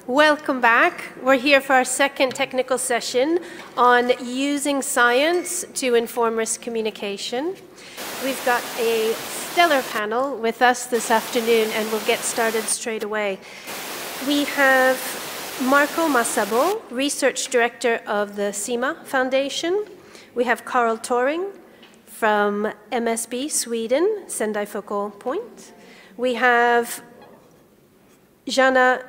Welcome back. We're here for our second technical session on using science to inform risk communication. We've got a stellar panel with us this afternoon, and we'll get started straight away. We have Marco Massabo, Research Director of the CIMA Foundation. We have Carl Toring from MSB Sweden, Sendai Focal Point. We have Jana,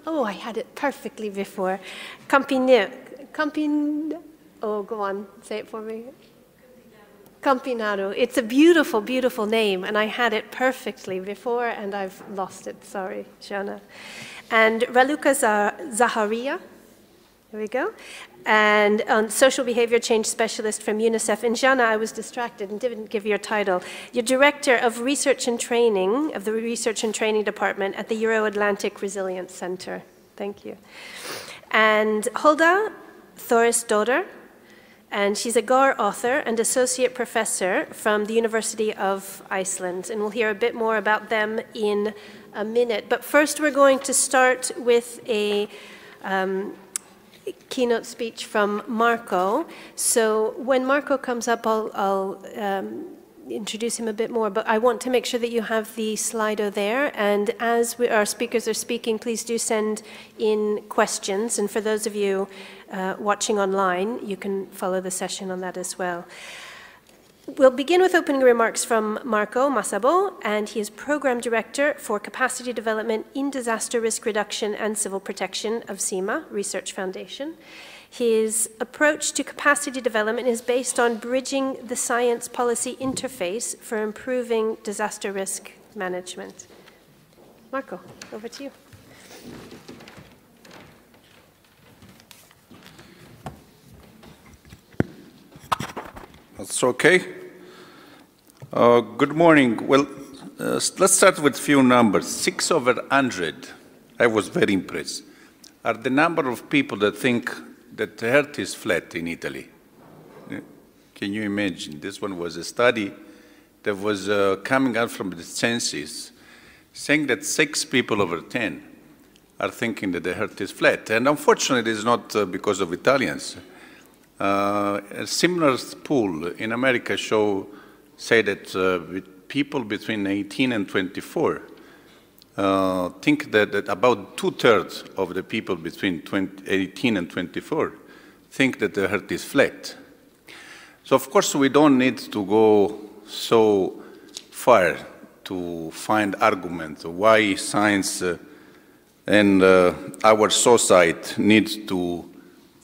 oh, I had it perfectly before. Oh, go on, say it for me. Campinado. It's a beautiful, beautiful name, and I had it perfectly before, and I've lost it. Sorry, Jana. And Raluca Zaharia. There we go. And social behavior change specialist from UNICEF. And Jana, I was distracted and didn't give your title. You're Director of Research and Training of the Research and Training Department at the Euro-Atlantic Resilience Center. Thank you. And Hulda Thorisdottir, and she's a GAR author and associate professor from the University of Iceland. And we'll hear a bit more about them in a minute. But first, we're going to start with a keynote speech from Marco. So when Marco comes up, I'll introduce him a bit more, but I want to make sure that you have the Slido there. And as our speakers are speaking, please do send in questions. And for those of you watching online, you can follow the session on that as well. We'll begin with opening remarks from Marco Massabo, and he is Program Director for Capacity Development in Disaster Risk Reduction and Civil Protection of CIMA Research Foundation. His approach to capacity development is based on bridging the science policy interface for improving disaster risk management. Marco, over to you. That's okay. Good morning. Well, let's start with a few numbers. 6 over 100, I was very impressed, are the number of people that think that the earth is flat in Italy. Can you imagine? This one was a study that was coming out from the census, saying that 6 people over 10 are thinking that the earth is flat. And unfortunately, it's not because of Italians. A similar poll in America say that people between 18 and 24 think that about 2/3 of the people between 18 and 24 think that the earth is flat. So of course we don't need to go so far to find arguments why science and our society needs to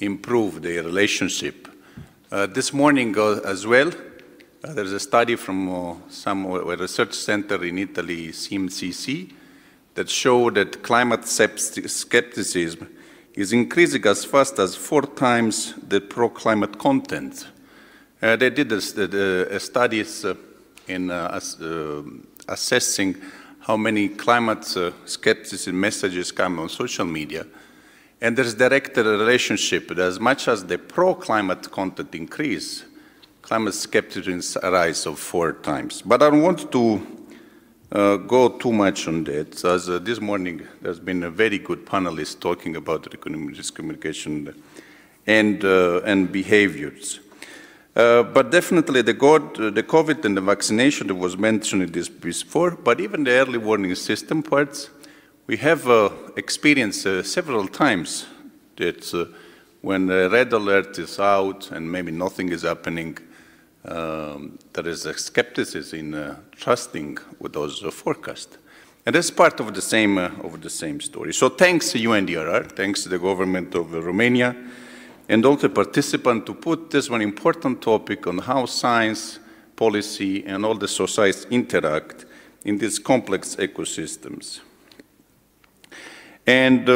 improve their relationship. This morning as well, there's a study from a research center in Italy, CMCC, that showed that climate skepticism is increasing as fast as 4 times the pro-climate content. They did studies in assessing how many climate skepticism messages come on social media. And there's direct relationship that as much as the pro-climate content increase, climate skepticism rise of 4 times. But I don't want to go too much on that, as this morning there's been a very good panelist talking about risk communication and behaviors. But definitely the COVID and the vaccination that was mentioned in this before, but even the early warning system parts, we have experienced several times that when the red alert is out and maybe nothing is happening, there is a skepticism in trusting with those forecasts. And that's part of the same story. So thanks to EFDRR, thanks to the government of Romania, and all the participants to put this one important topic on how science, policy, and all the societies interact in these complex ecosystems. And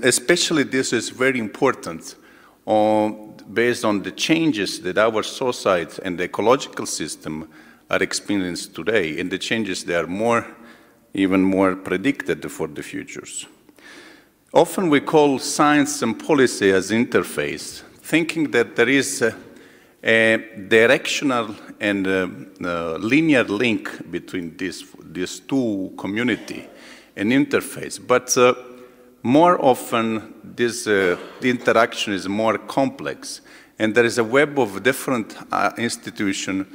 especially this is very important based on the changes that our society and the ecological system are experiencing today, and the changes that are even more predicted for the futures. Often we call science and policy as interface, thinking that there is a directional and linear link between these two communities. an interface. But more often, the interaction is more complex. And there is a web of different institutions,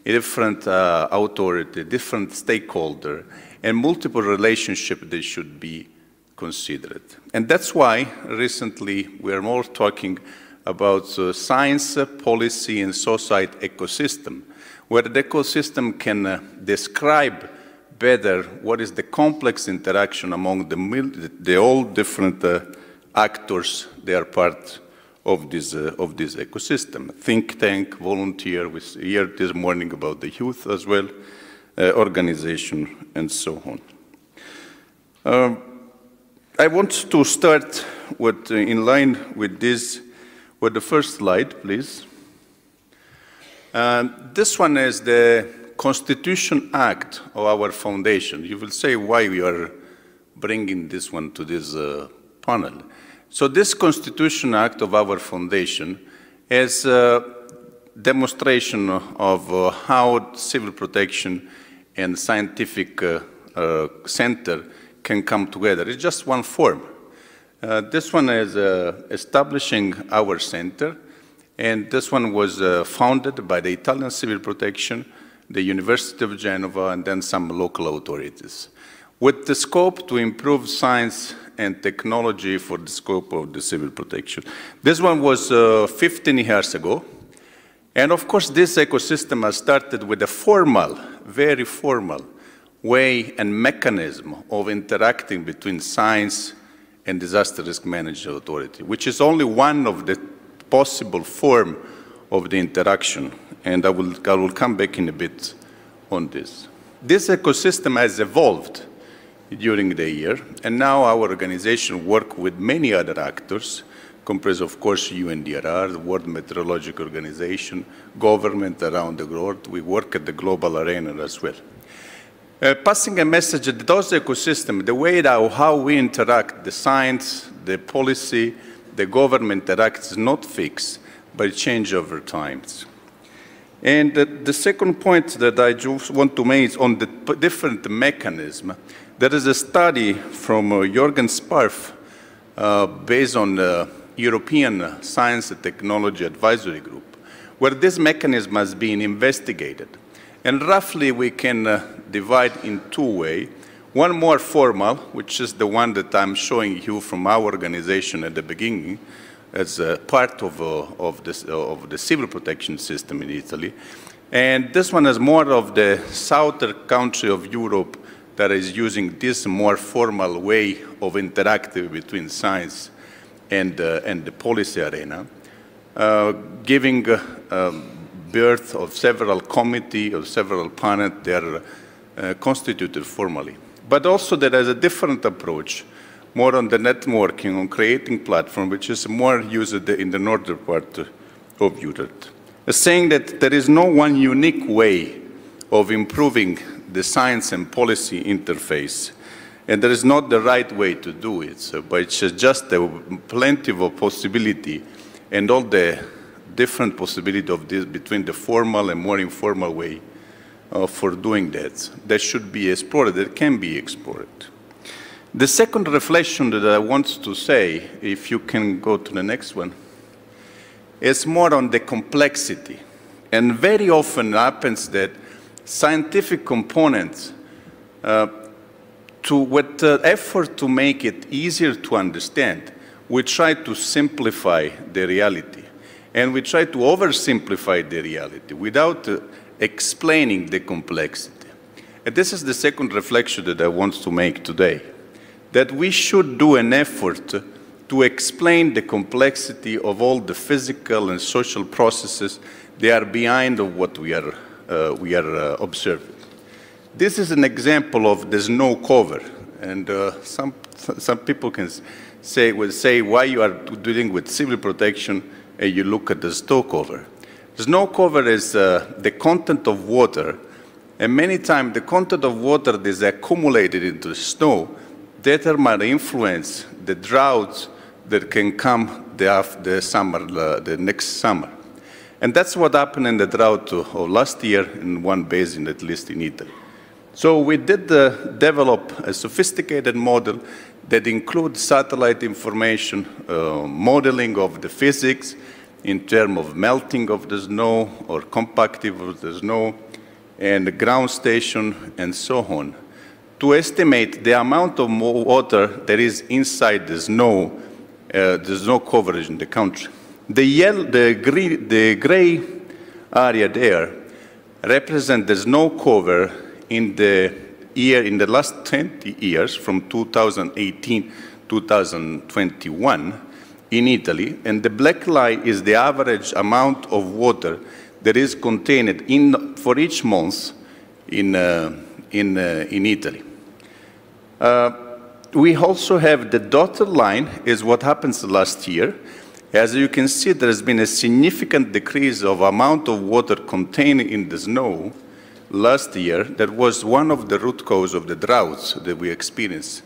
different authority, different stakeholder, and multiple relationships that should be considered. And that's why recently we are more talking about science, policy, and society ecosystem, where the ecosystem can describe better what is the complex interaction among the all different actors that are part of this ecosystem. Think tank, volunteer, we heard this morning about the youth as well, organization, and so on. I want to start with, in line with this, with the first slide, please. This one is the Constitution Act of our foundation. You will say why we are bringing this one to this panel. So this Constitution Act of our foundation is a demonstration of how civil protection and scientific center can come together. It's just one form. This one is establishing our center, and this one was founded by the Italian Civil Protection, the University of Genova, and then some local authorities, with the scope to improve science and technology for the scope of the civil protection. This one was 15 years ago. And of course, this ecosystem has started with a formal, very formal way and mechanism of interacting between science and disaster risk management authority, which is only one of the possible form of the interaction. And I will come back in a bit on this. This ecosystem has evolved during the year, and now our organization works with many other actors, comprised of course EFDRR, the World Meteorological Organization, government around the world. We work at the global arena as well. Passing a message that those ecosystems, the way how we interact, the science, the policy, the government interacts is not fixed, but it changes over time. And the second point that I just want to make is on the different mechanisms. There is a study from Jorgen Sparf based on the European Science and Technology Advisory Group, where this mechanism has been investigated. And roughly we can divide in two ways. One more formal, which is the one that I'm showing you from our organization at the beginning, as a part of the civil protection system in Italy. And this one is more of the southern country of Europe that is using this more formal way of interacting between science and the policy arena, giving birth of several committees, of several panels that are constituted formally. But also there is a different approach, more on the networking, on creating platform, which is more used in the northern part of Europe. Saying that there is no one unique way of improving the science and policy interface, and there is not the right way to do it, but it's just plenty of possibility and all the different possibility of this between the formal and more informal way for doing that should be explored, that can be explored. The second reflection that I want to say, if you can go to the next one, is more on the complexity. And very often happens that scientific components, with the effort to make it easier to understand, we try to simplify the reality. And we try to oversimplify the reality without explaining the complexity. And this is the second reflection that I want to make today, that we should do an effort to explain the complexity of all the physical and social processes that are behind of what we are observing. This is an example of the snow cover, and some people will say why you are dealing with civil protection and you look at the snow cover. The snow cover is the content of water, and many times the content of water that is accumulated into the snow that might influence the droughts that can come the next summer. And that's what happened in the drought of last year in one basin, at least in Italy. So we did develop a sophisticated model that includes satellite information, modeling of the physics in terms of melting of the snow or compacting of the snow, and the ground station, and so on, to estimate the amount of water that is inside the snow coverage in the country. The gray area there represents the snow cover in the last 20 years, from 2018 to 2021 in Italy, and the black line is the average amount of water that is contained for each month in Italy. We also have the dotted line is what happens last year. As you can see, there has been a significant decrease of amount of water contained in the snow last year. That was one of the root causes of the droughts that we experienced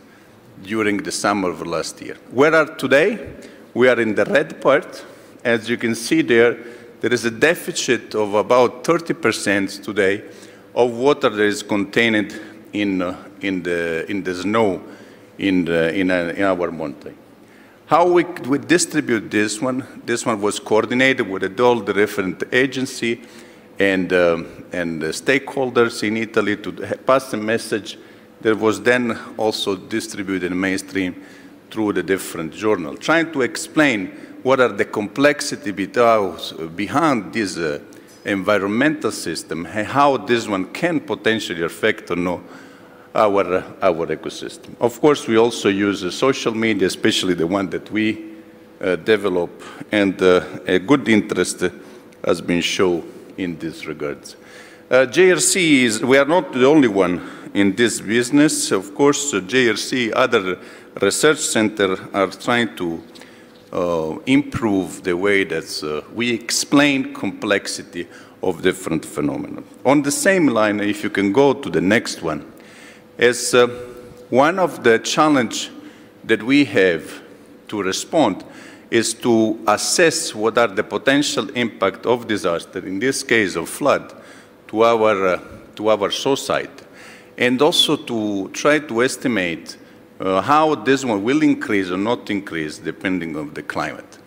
during the summer of last year. Where are today? We are in the red part. As you can see there is a deficit of about 30% today of water that is contained in the snow in our mountain. How we distribute this one? This one was coordinated with all the different agencies and stakeholders in Italy to pass a message that was then also distributed in mainstream through the different journals, trying to explain what are the complexity behind this environmental system and how this one can potentially affect or no our ecosystem. Of course, we also use social media, especially the one that we develop, and a good interest has been shown in this regards. JRC we are not the only one in this business. Of course, JRC, other research centers are trying to improve the way that we explain complexity of different phenomena. On the same line, if you can go to the next one, as one of the challenges that we have to respond is to assess what are the potential impact of disaster, in this case of flood, to our society, and also to try to estimate how this one will increase or not increase depending on the climate.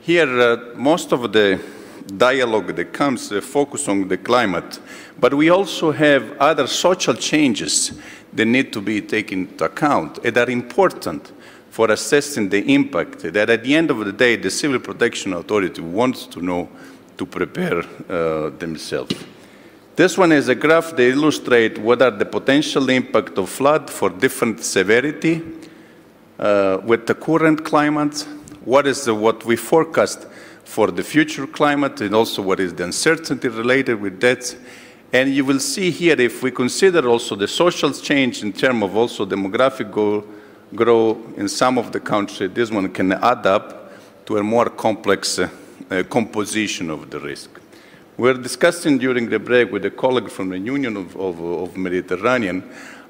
Here, most of the dialogue that comes focus on the climate, but we also have other social changes that need to be taken into account and are important for assessing the impact that at the end of the day the Civil Protection Authority wants to know to prepare themselves. This one is a graph that illustrates what are the potential impact of flood for different severity with the current climate, what we forecast for the future climate, and also what is the uncertainty related with that. And you will see here, if we consider also the social change in terms of also demographic growth in some of the country, this one can add up to a more complex composition of the risk. We're discussing during the break with a colleague from the Union of Mediterranean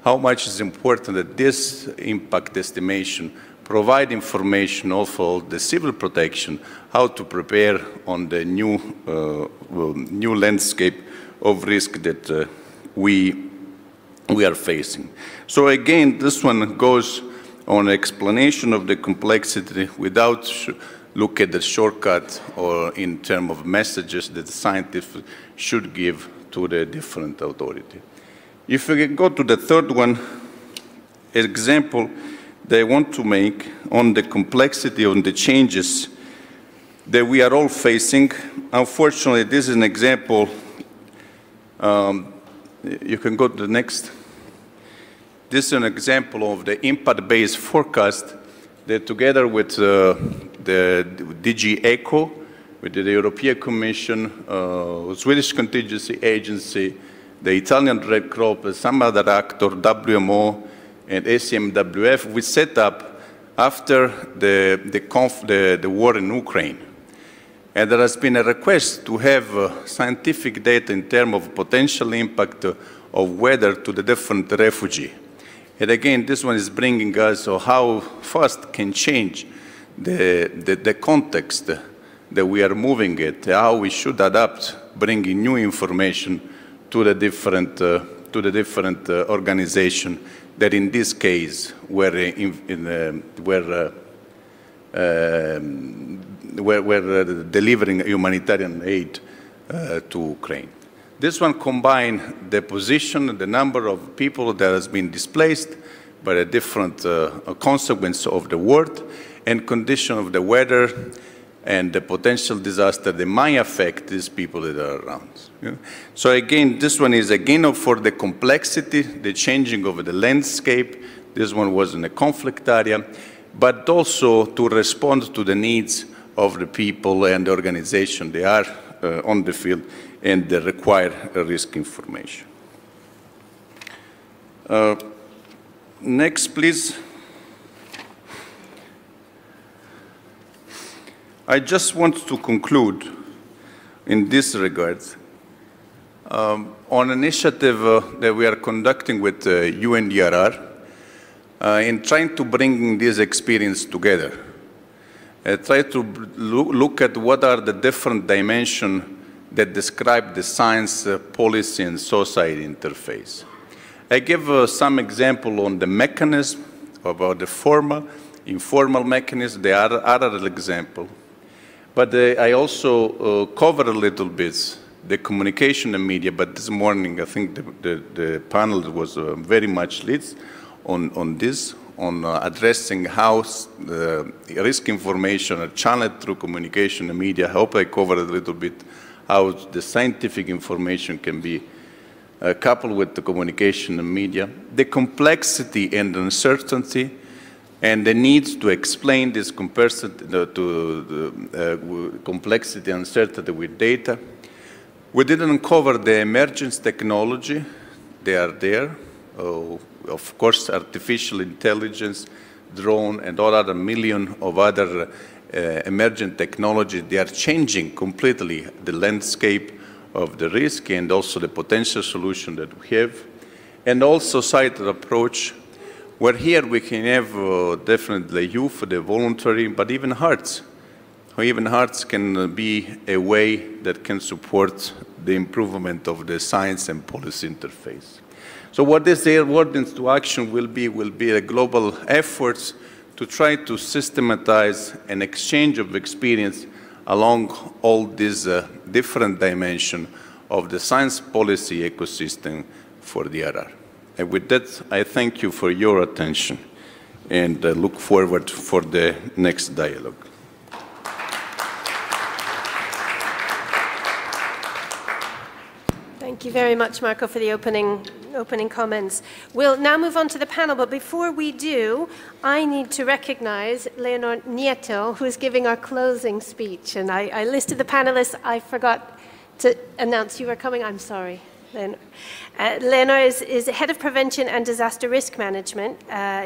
how much is important that this impact estimation provide information also the civil protection, how to prepare on the new landscape of risk that we are facing. So again, this one goes on explanation of the complexity without look at the shortcut or in terms of messages that scientists should give to the different authority. If we can go to the third one, example that I want to make on the complexity on the changes that we are all facing. Unfortunately, this is an example. You can go to the next. This is an example of the impact-based forecast that together with the DG ECHO, with the European Commission, Swedish Contingency Agency, the Italian Red Cross, some other actor, WMO, and ACMWF, we set up after the war in Ukraine. And there has been a request to have scientific data in terms of potential impact of weather to the different refugees. And again, this one is bringing us how fast can change the context that we are moving at, how we should adapt, bringing new information to the different to the different organizations that in this case were delivering humanitarian aid to Ukraine. This one combined the position, the number of people that has been displaced by a different consequence of the war and condition of the weather and the potential disaster that might affect these people that are around. Yeah? So again, this one is again for the complexity, the changing of the landscape. This one was in a conflict area, but also to respond to the needs of the people and the organization. They are on the field and they require risk information. Next, please. I just want to conclude in this regard on an initiative that we are conducting with UNDRR in trying to bring this experience together. Try to look at what are the different dimensions that describe the science, policy, and society interface. I give some example on the mechanism, about the formal, informal mechanism, the other example. But I also cover a little bit the communication and media, but this morning I think the panel was very much leads on this, on addressing how risk information are channeled through communication and media. I hope I covered a little bit how the scientific information can be coupled with the communication and media, the complexity and uncertainty, and the need to explain this complexity and uncertainty with data. We didn't cover the emergence technology. They are there. Of course, artificial intelligence, drone, and all other million of other emergent technologies. They are changing completely the landscape of the risk and also the potential solution that we have. And also societal approach, where here we can have definitely youth, the voluntary, but even hearts. Even hearts can be a way that can support the improvement of the science and policy interface. So what this Airworthiness to Action will be a global efforts to try to systematize an exchange of experience along all these different dimensions of the science policy ecosystem for the DRR. And with that, I thank you for your attention and look forward for the next dialogue. Thank you very much, Marco, for the opening comments. We'll now move on to the panel, but before we do, I need to recognize Leonor Nieto, who is giving our closing speech. And I listed the panelists. I forgot to announce you were coming. I'm sorry, Leonor. Leonor is Head of Prevention and Disaster Risk Management,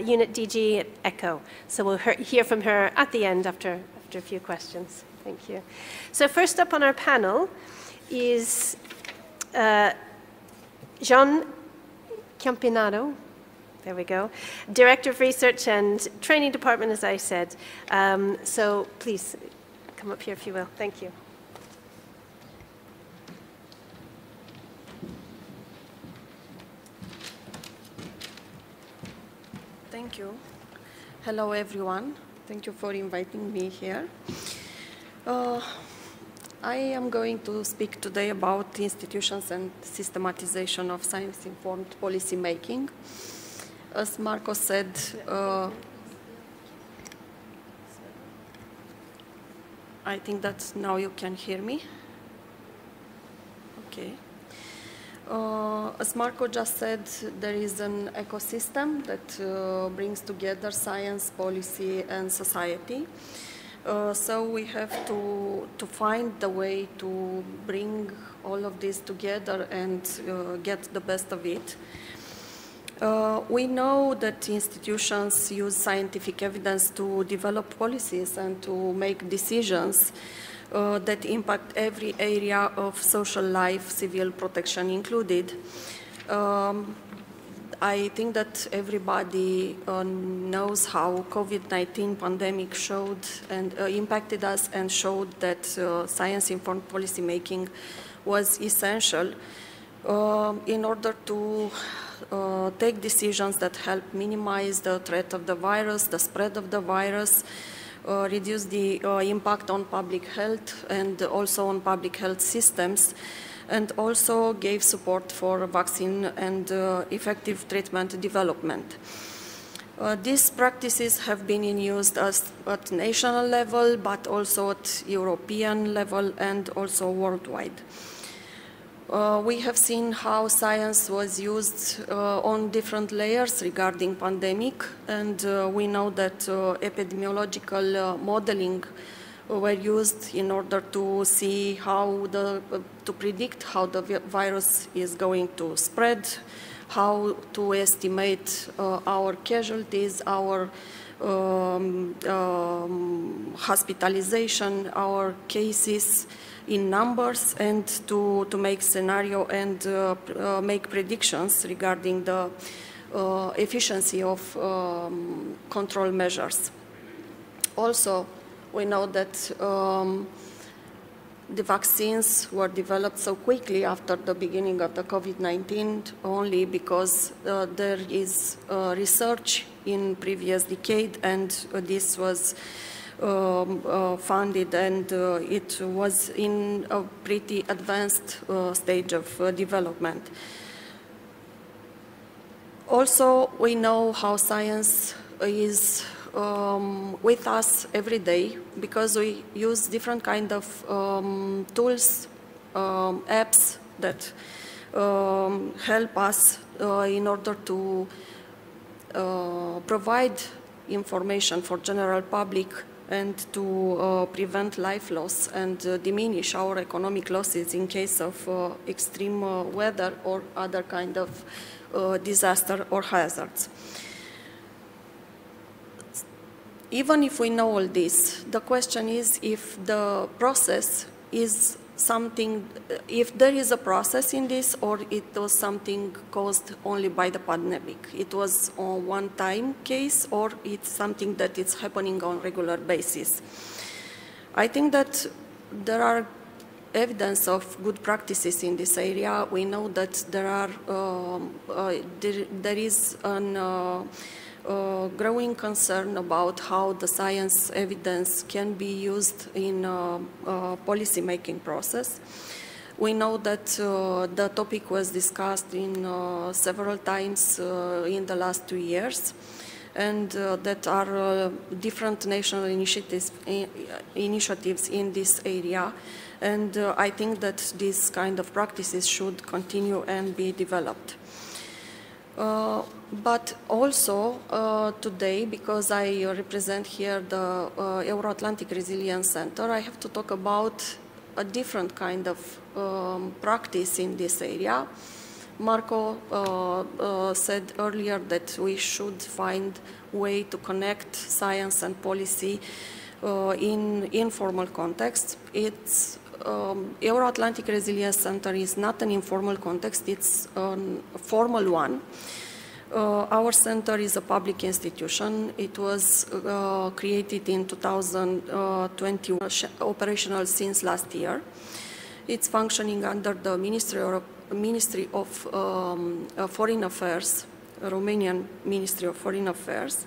Unit DG at ECHO. So we'll hear from her at the end after a few questions. Thank you. So first up on our panel is Jean Campinado, there we go, Director of Research and Training Department, as I said. So please come up here if you will. Thank you. Thank you. Hello, everyone. Thank you for inviting me here. I am going to speak today about institutions and systematization of science-informed policy making. As Marco said, I think that now you can hear me. Okay. As Marco just said, there is an ecosystem that brings together science, policy, and society. So we have to find the way to bring all of this together and get the best of it. We know that institutions use scientific evidence to develop policies and to make decisions that impact every area of social life, civil protection included. I think that everybody knows how COVID-19 pandemic showed and impacted us and showed that science-informed policymaking was essential in order to take decisions that help minimize the threat of the virus, the spread of the virus, reduce the impact on public health and also on public health systems, and also gave support for vaccine and effective treatment development. These practices have been in use at national level, but also at European level and also worldwide. We have seen how science was used on different layers regarding pandemic, and we know that epidemiological modeling were used in order to see how to predict how the virus is going to spread, how to estimate our casualties, our hospitalization, our cases in numbers, and to make scenario and make predictions regarding the efficiency of control measures. Also, we know that the vaccines were developed so quickly after the beginning of the COVID-19 only because there is research in previous decade, and this was funded, and it was in a pretty advanced stage of development. Also, we know how science is with us every day because we use different kind of tools, apps that help us in order to provide information for general public and to prevent life loss and diminish our economic losses in case of extreme weather or other kind of disaster or hazards. Even if we know all this, the question is if the process is something, if there is a process in this, or it was something caused only by the pandemic. It was a one-time case, or it's something that is happening on a regular basis. I think that there are evidence of good practices in this area. We know that there is an growing concern about how the science evidence can be used in policy-making process. We know that the topic was discussed in several times in the last 2 years, and that are different national initiatives in this area. And I think that these kind of practices should continue and be developed. But also today, because I represent here the Euro-Atlantic Resilience Center, I have to talk about a different kind of practice in this area. Marco said earlier that we should find a way to connect science and policy in informal context. It's Euro-Atlantic Resilience Center is not an informal context, it's a formal one. Our center is a public institution. It was created in 2020, operational since last year. It's functioning under the Ministry of Foreign Affairs, Romanian Ministry of Foreign Affairs.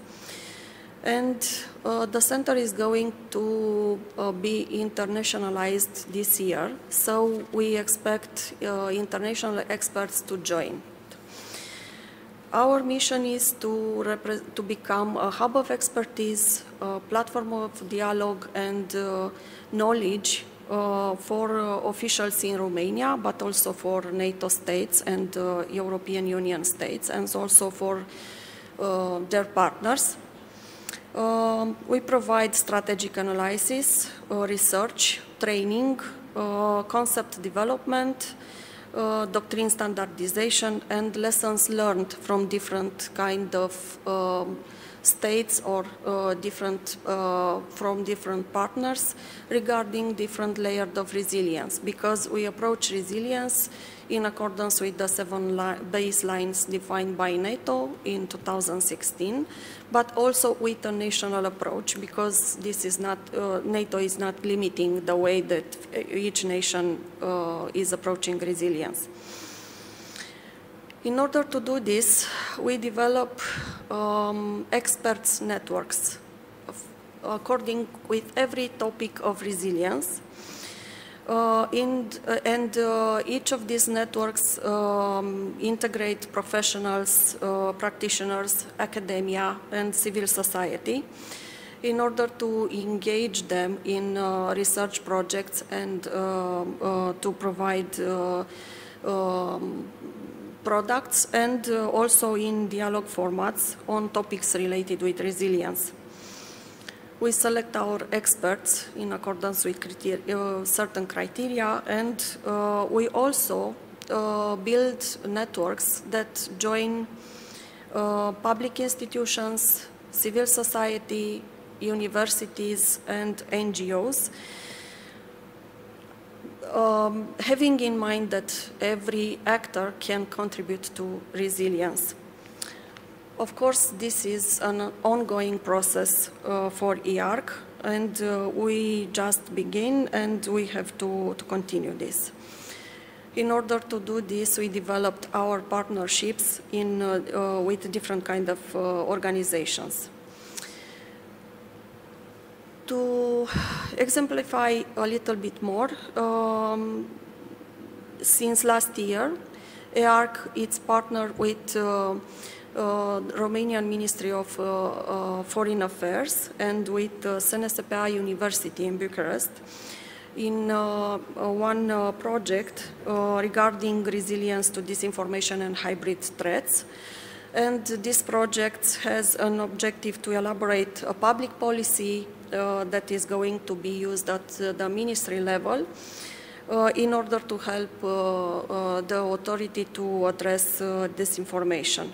And the center is going to be internationalized this year, so we expect international experts to join. Our mission is to become a hub of expertise, a platform of dialogue and knowledge for officials in Romania, but also for NATO states and European Union states, and also for their partners. We provide strategic analysis, research, training, concept development, doctrine standardization, and lessons learned from different kind of states or from different partners regarding different layers of resilience, because we approach resilience in accordance with the 7 baselines defined by NATO in 2016, but also with a national approach, because this is not, NATO is not limiting the way that each nation is approaching resilience. In order to do this, we develop experts networks according with every topic of resilience. Each of these networks integrate professionals, practitioners, academia, and civil society in order to engage them in research projects and to provide products, and also in dialogue formats on topics related with resilience. We select our experts in accordance with certain criteria, and we also build networks that join public institutions, civil society, universities, and NGOs, having in mind that every actor can contribute to resilience. Of course, this is an ongoing process for EARC, and we just begin, and we have to continue this. In order to do this, we developed our partnerships with different kind of organizations. To exemplify a little bit more, since last year, EARC is partnered with Romanian Ministry of Foreign Affairs and with SNSPA University in Bucharest in one project regarding resilience to disinformation and hybrid threats. And this project has an objective to elaborate a public policy that is going to be used at the ministry level in order to help the authority to address disinformation.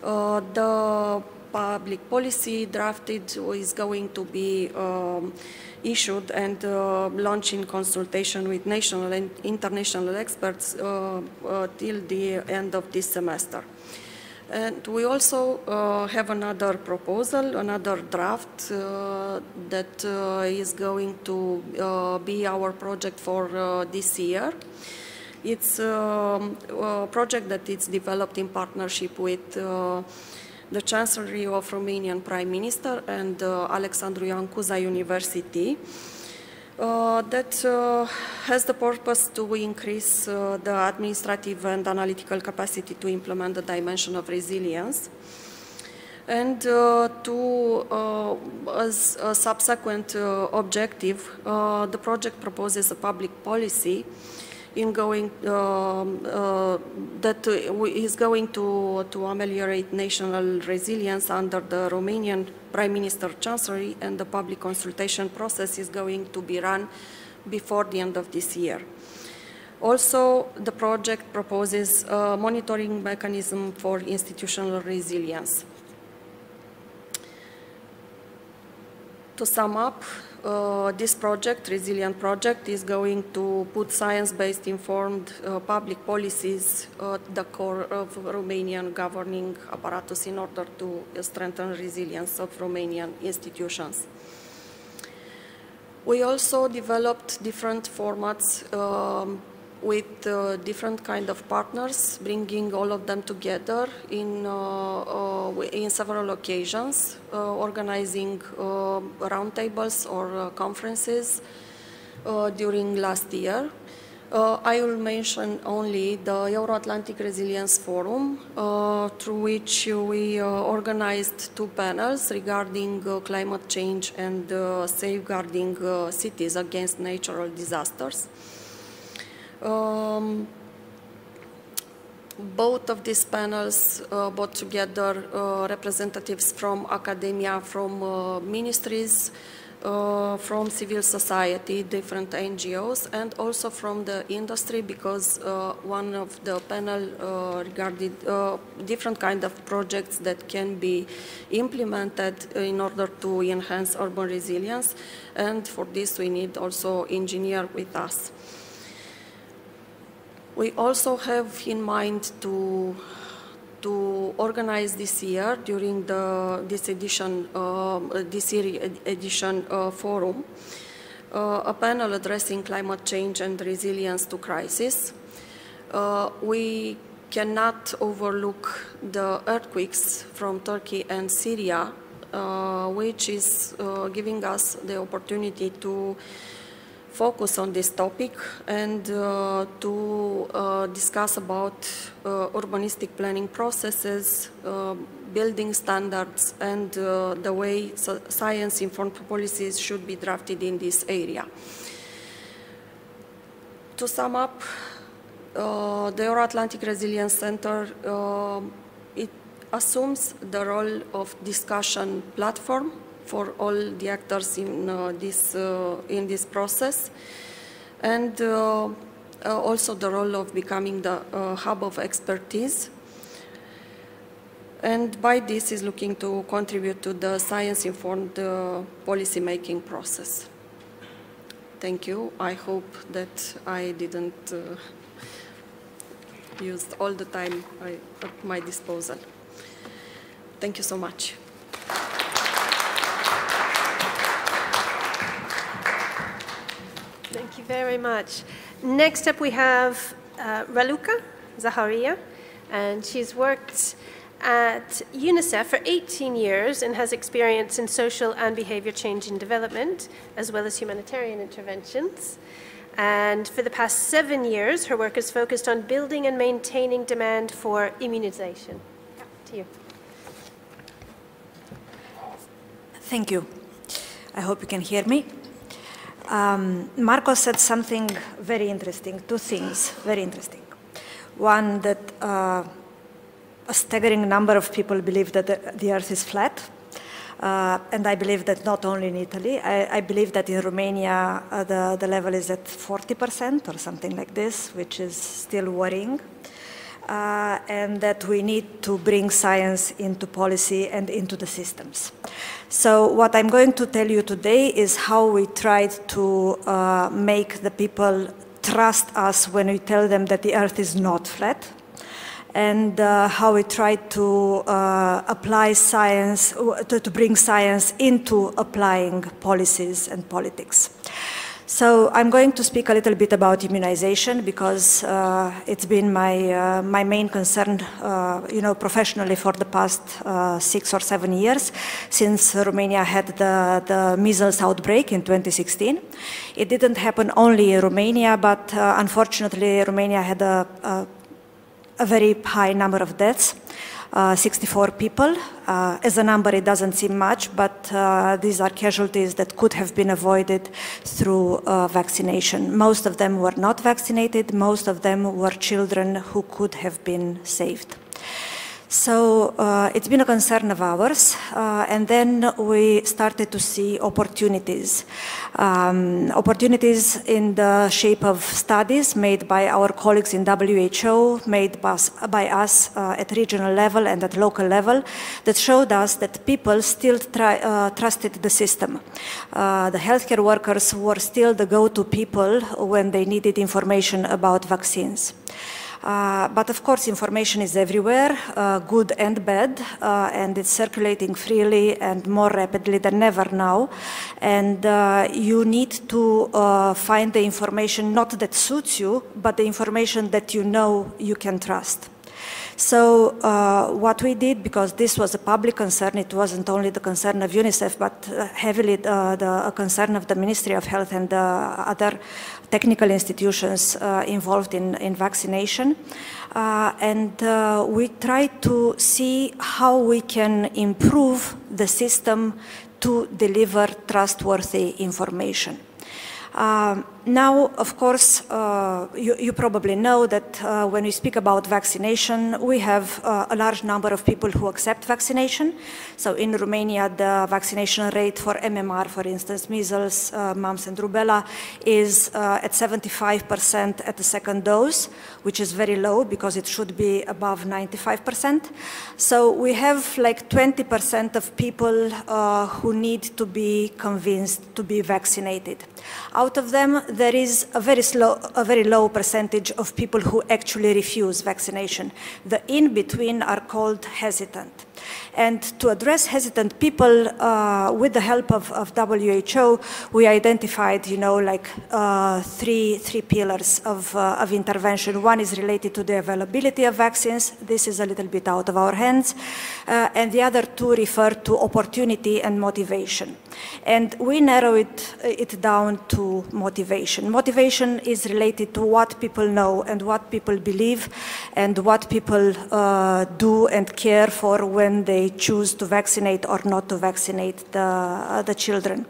The public policy drafted is going to be issued and launched in consultation with national and international experts till the end of this semester. And we also have another proposal, another draft that is going to be our project for this year. It's a project that is developed in partnership with the Chancellery of Romanian Prime Minister and Alexandru Ioan Cuza University that has the purpose to increase the administrative and analytical capacity to implement the dimension of resilience. And as a subsequent objective, the project proposes a public policy that is going to ameliorate national resilience under the Romanian Prime Minister Chancellery, and the public consultation process is going to be run before the end of this year. Also, the project proposes a monitoring mechanism for institutional resilience. To sum up, this project, Resilient Project, is going to put science-based informed public policies at the core of Romanian governing apparatus in order to strengthen resilience of Romanian institutions. We also developed different formats with different kind of partners, bringing all of them together in several occasions, organizing roundtables or conferences during last year. I will mention only the Euro-Atlantic Resilience Forum, through which we organized 2 panels regarding climate change and safeguarding cities against natural disasters. Both of these panels brought together representatives from academia, from ministries, from civil society, different NGOs, and also from the industry, because one of the panel regarded different kind of projects that can be implemented in order to enhance urban resilience, and for this we need also engineer with us. We also have in mind to organize this year, during this year edition forum, a panel addressing climate change and resilience to crisis. We cannot overlook the earthquakes from Turkey and Syria, which is giving us the opportunity to focus on this topic and to discuss about urbanistic planning processes, building standards, and the way science-informed policies should be drafted in this area. To sum up, the Euro-Atlantic Resilience Center, it assumes the role of discussion platform for all the actors in this process, and also the role of becoming the hub of expertise. And by this is looking to contribute to the science-informed policy-making process. Thank you. I hope that I didn't use all the time at my disposal. Thank you so much. Thank you very much. Next up we have Raluca Zaharia, and she's worked at UNICEF for 18 years and has experience in social and behavior change in development, as well as humanitarian interventions. And for the past 7 years, her work is focused on building and maintaining demand for immunization. Yeah, to you. Thank you. I hope you can hear me. Marco said something very interesting, two things, very interesting. One, that a staggering number of people believe that the Earth is flat. And I believe that not only in Italy. I believe that in Romania, the level is at 40% or something like this, which is still worrying. And that we need to bring science into policy and into the systems. So what I'm going to tell you today is how we tried to make the people trust us when we tell them that the Earth is not flat, and how we tried to apply science, to bring science into applying policies and politics. So I'm going to speak a little bit about immunization because it's been my main concern, professionally for the past 6 or 7 years since Romania had the measles outbreak in 2016. It didn't happen only in Romania, but unfortunately Romania had a very high number of deaths. 64 people. As a number, it doesn't seem much, but these are casualties that could have been avoided through vaccination. Most of them were not vaccinated. Most of them were children who could have been saved. So it's been a concern of ours, and then we started to see opportunities. Opportunities in the shape of studies made by our colleagues in WHO, made by us at regional level and at local level, that showed us that people still trusted the system. The healthcare workers were still the go-to people when they needed information about vaccines. But of course, information is everywhere, good and bad, and it's circulating freely and more rapidly than ever now. And you need to find the information not that suits you, but the information that you know you can trust. So what we did, because this was a public concern, it wasn't only the concern of UNICEF, but heavily a concern of the Ministry of Health and other technical institutions involved in vaccination. And we tried to see how we can improve the system to deliver trustworthy information. Now, of course, you probably know that when we speak about vaccination, we have a large number of people who accept vaccination. So in Romania, the vaccination rate for MMR, for instance, measles, mumps and rubella, is at 75% at the second dose, which is very low because it should be above 95%. So we have like 20% of people who need to be convinced to be vaccinated. Out of them, there is a very low percentage of people who actually refuse vaccination. The in-between are called hesitant. And to address hesitant people, with the help of WHO, we identified, like three pillars of intervention. One is related to the availability of vaccines. This is a little bit out of our hands. And the other two refer to opportunity and motivation. And we narrow it down to motivation. Motivation is related to what people know and what people believe and what people do and care for when they choose to vaccinate or not to vaccinate the children.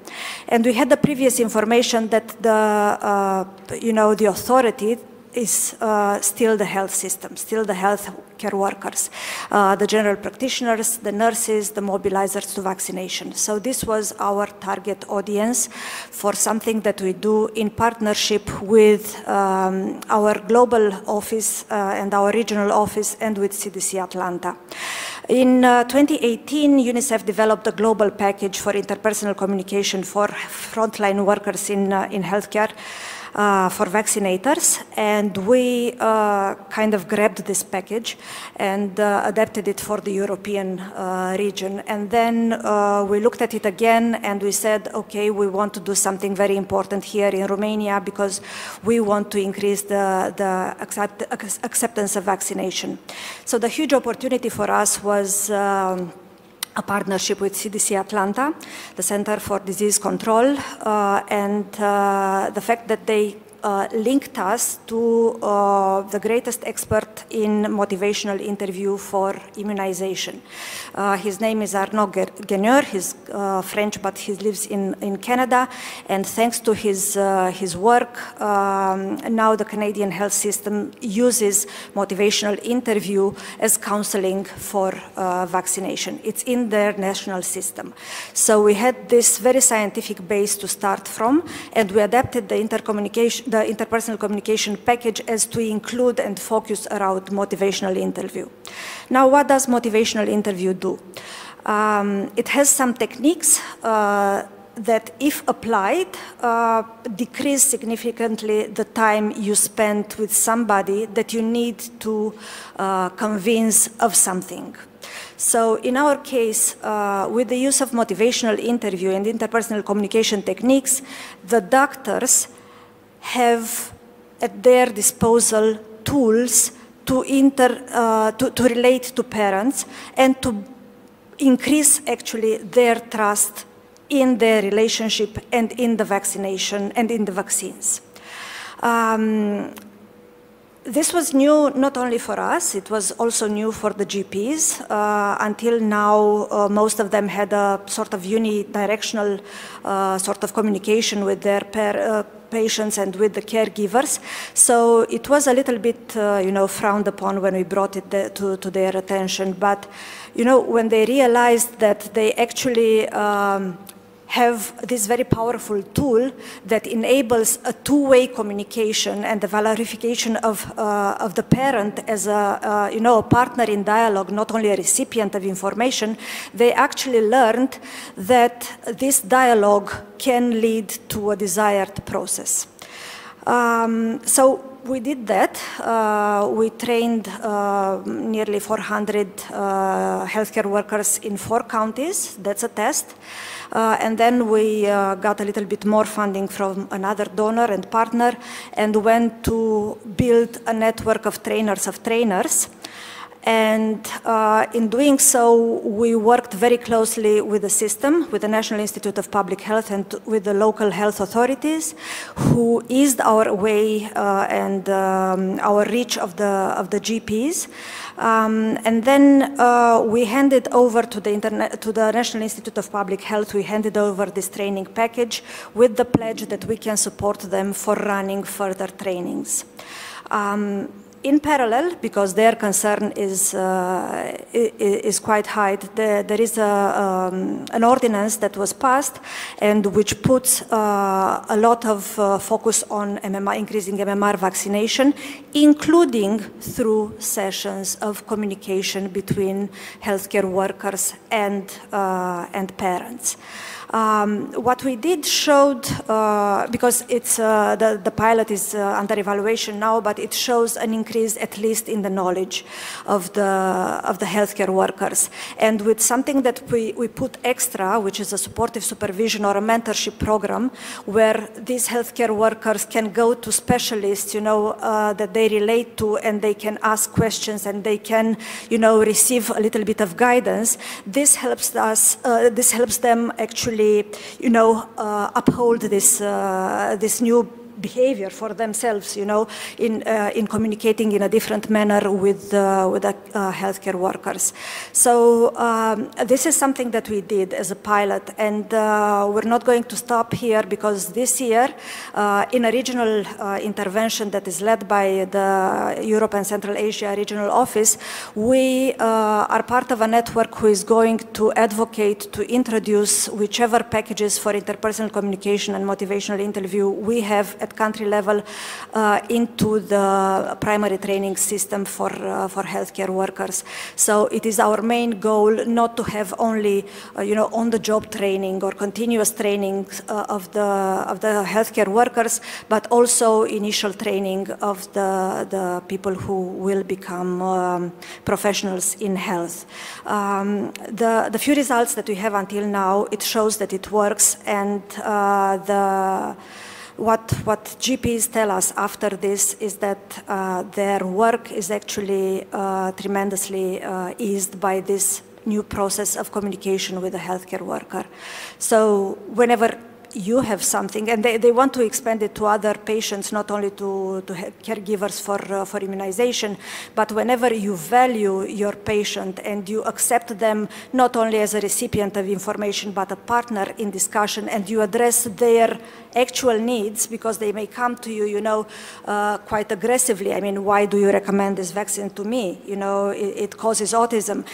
And we had the previous information that the authority is still the health system, still the health care workers, the general practitioners, the nurses, the mobilizers to vaccination. So this was our target audience for something that we do in partnership with our global office and our regional office and with CDC Atlanta. In 2018, UNICEF developed a global package for interpersonal communication for frontline workers in healthcare, for vaccinators, and we kind of grabbed this package and adapted it for the European region. And then we looked at it again and we said, okay, we want to do something very important here in Romania because we want to increase the acceptance of vaccination. So the huge opportunity for us was a partnership with CDC Atlanta, the Center for Disease Control, and the fact that they linked us to the greatest expert in motivational interview for immunization. His name is Arnaud Guigneur. He's French, but he lives in Canada. And thanks to his work, now the Canadian health system uses motivational interview as counseling for vaccination. It's in their national system. So we had this very scientific base to start from, and we adapted the interpersonal communication package as to include and focus around motivational interview. Now, what does motivational interview do? It has some techniques that, if applied, decrease significantly the time you spend with somebody that you need to convince of something. So in our case, with the use of motivational interview and interpersonal communication techniques, the doctors have at their disposal tools to relate to parents and to increase actually their trust in their relationship and in the vaccination and in the vaccines. This was new not only for us, it was also new for the GPs. Until now, most of them had a sort of unidirectional sort of communication with their patients and with the caregivers. So it was a little bit, frowned upon when we brought it to their attention. But, when they realized that they actually have this very powerful tool that enables a two-way communication and the valorification of the parent as a partner in dialogue, not only a recipient of information, they actually learned that this dialogue can lead to a desired process. So we did that. We trained nearly 400 healthcare workers in 4 counties. That's a test. And then we got a little bit more funding from another donor and partner and went to build a network of trainers. And in doing so, we worked very closely with the system, with the National Institute of Public Health and with the local health authorities, who eased our way and our reach of the GPs. And then we handed over to the National Institute of Public Health, we handed over this training package with the pledge that we can support them for running further trainings. In parallel, because their concern is quite high, there is an ordinance that was passed and which puts a lot of focus on MMR, increasing MMR vaccination, including through sessions of communication between healthcare workers and parents. What we did showed, because it's, the pilot is under evaluation now, but it shows an increase at least in the knowledge of the healthcare workers. And with something that we put extra, which is a supportive supervision or a mentorship program, where these healthcare workers can go to specialists, you know, that they relate to, and they can ask questions and they can, you know, receive a little bit of guidance. This helps us, this helps them actually, you know, uphold this, this new behavior for themselves, you know, in communicating in a different manner with the healthcare workers. So this is something that we did as a pilot, and we're not going to stop here, because this year, in a regional intervention that is led by the Europe and Central Asia Regional Office, we are part of a network who is going to advocate to introduce whichever packages for interpersonal communication and motivational interview we have at country level into the primary training system for healthcare workers. So it is our main goal not to have only you know, on-the-job training or continuous training of the healthcare workers, but also initial training of the people who will become professionals in health. The few results that we have until now, it shows that it works, and what GPs tell us after this is that their work is actually tremendously eased by this new process of communication with a healthcare worker. So whenever you have something, and they want to expand it to other patients, not only to caregivers for immunization, but whenever you value your patient and you accept them not only as a recipient of information, but a partner in discussion, and you address their actual needs, because they may come to you, you know, quite aggressively. I mean, why do you recommend this vaccine to me? You know, it causes autism.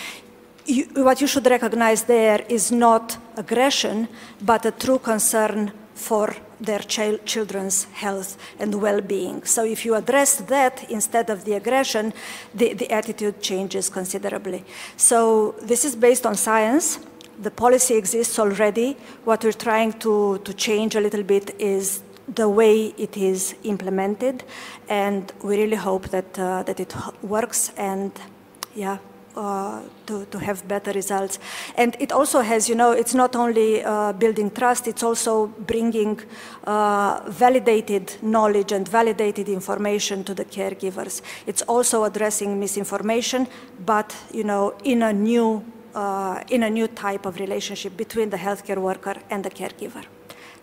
What you should recognize there is not aggression, but a true concern for their children's health and well-being. So if you address that instead of the aggression, the attitude changes considerably. So this is based on science. The policy exists already. What we're trying to change a little bit is the way it is implemented, and we really hope that, that it works, and yeah, to have better results. And it also has, you know, it's not only building trust, it's also bringing validated knowledge and validated information to the caregivers. It's also addressing misinformation, but, you know, in a new type of relationship between the healthcare worker and the caregiver.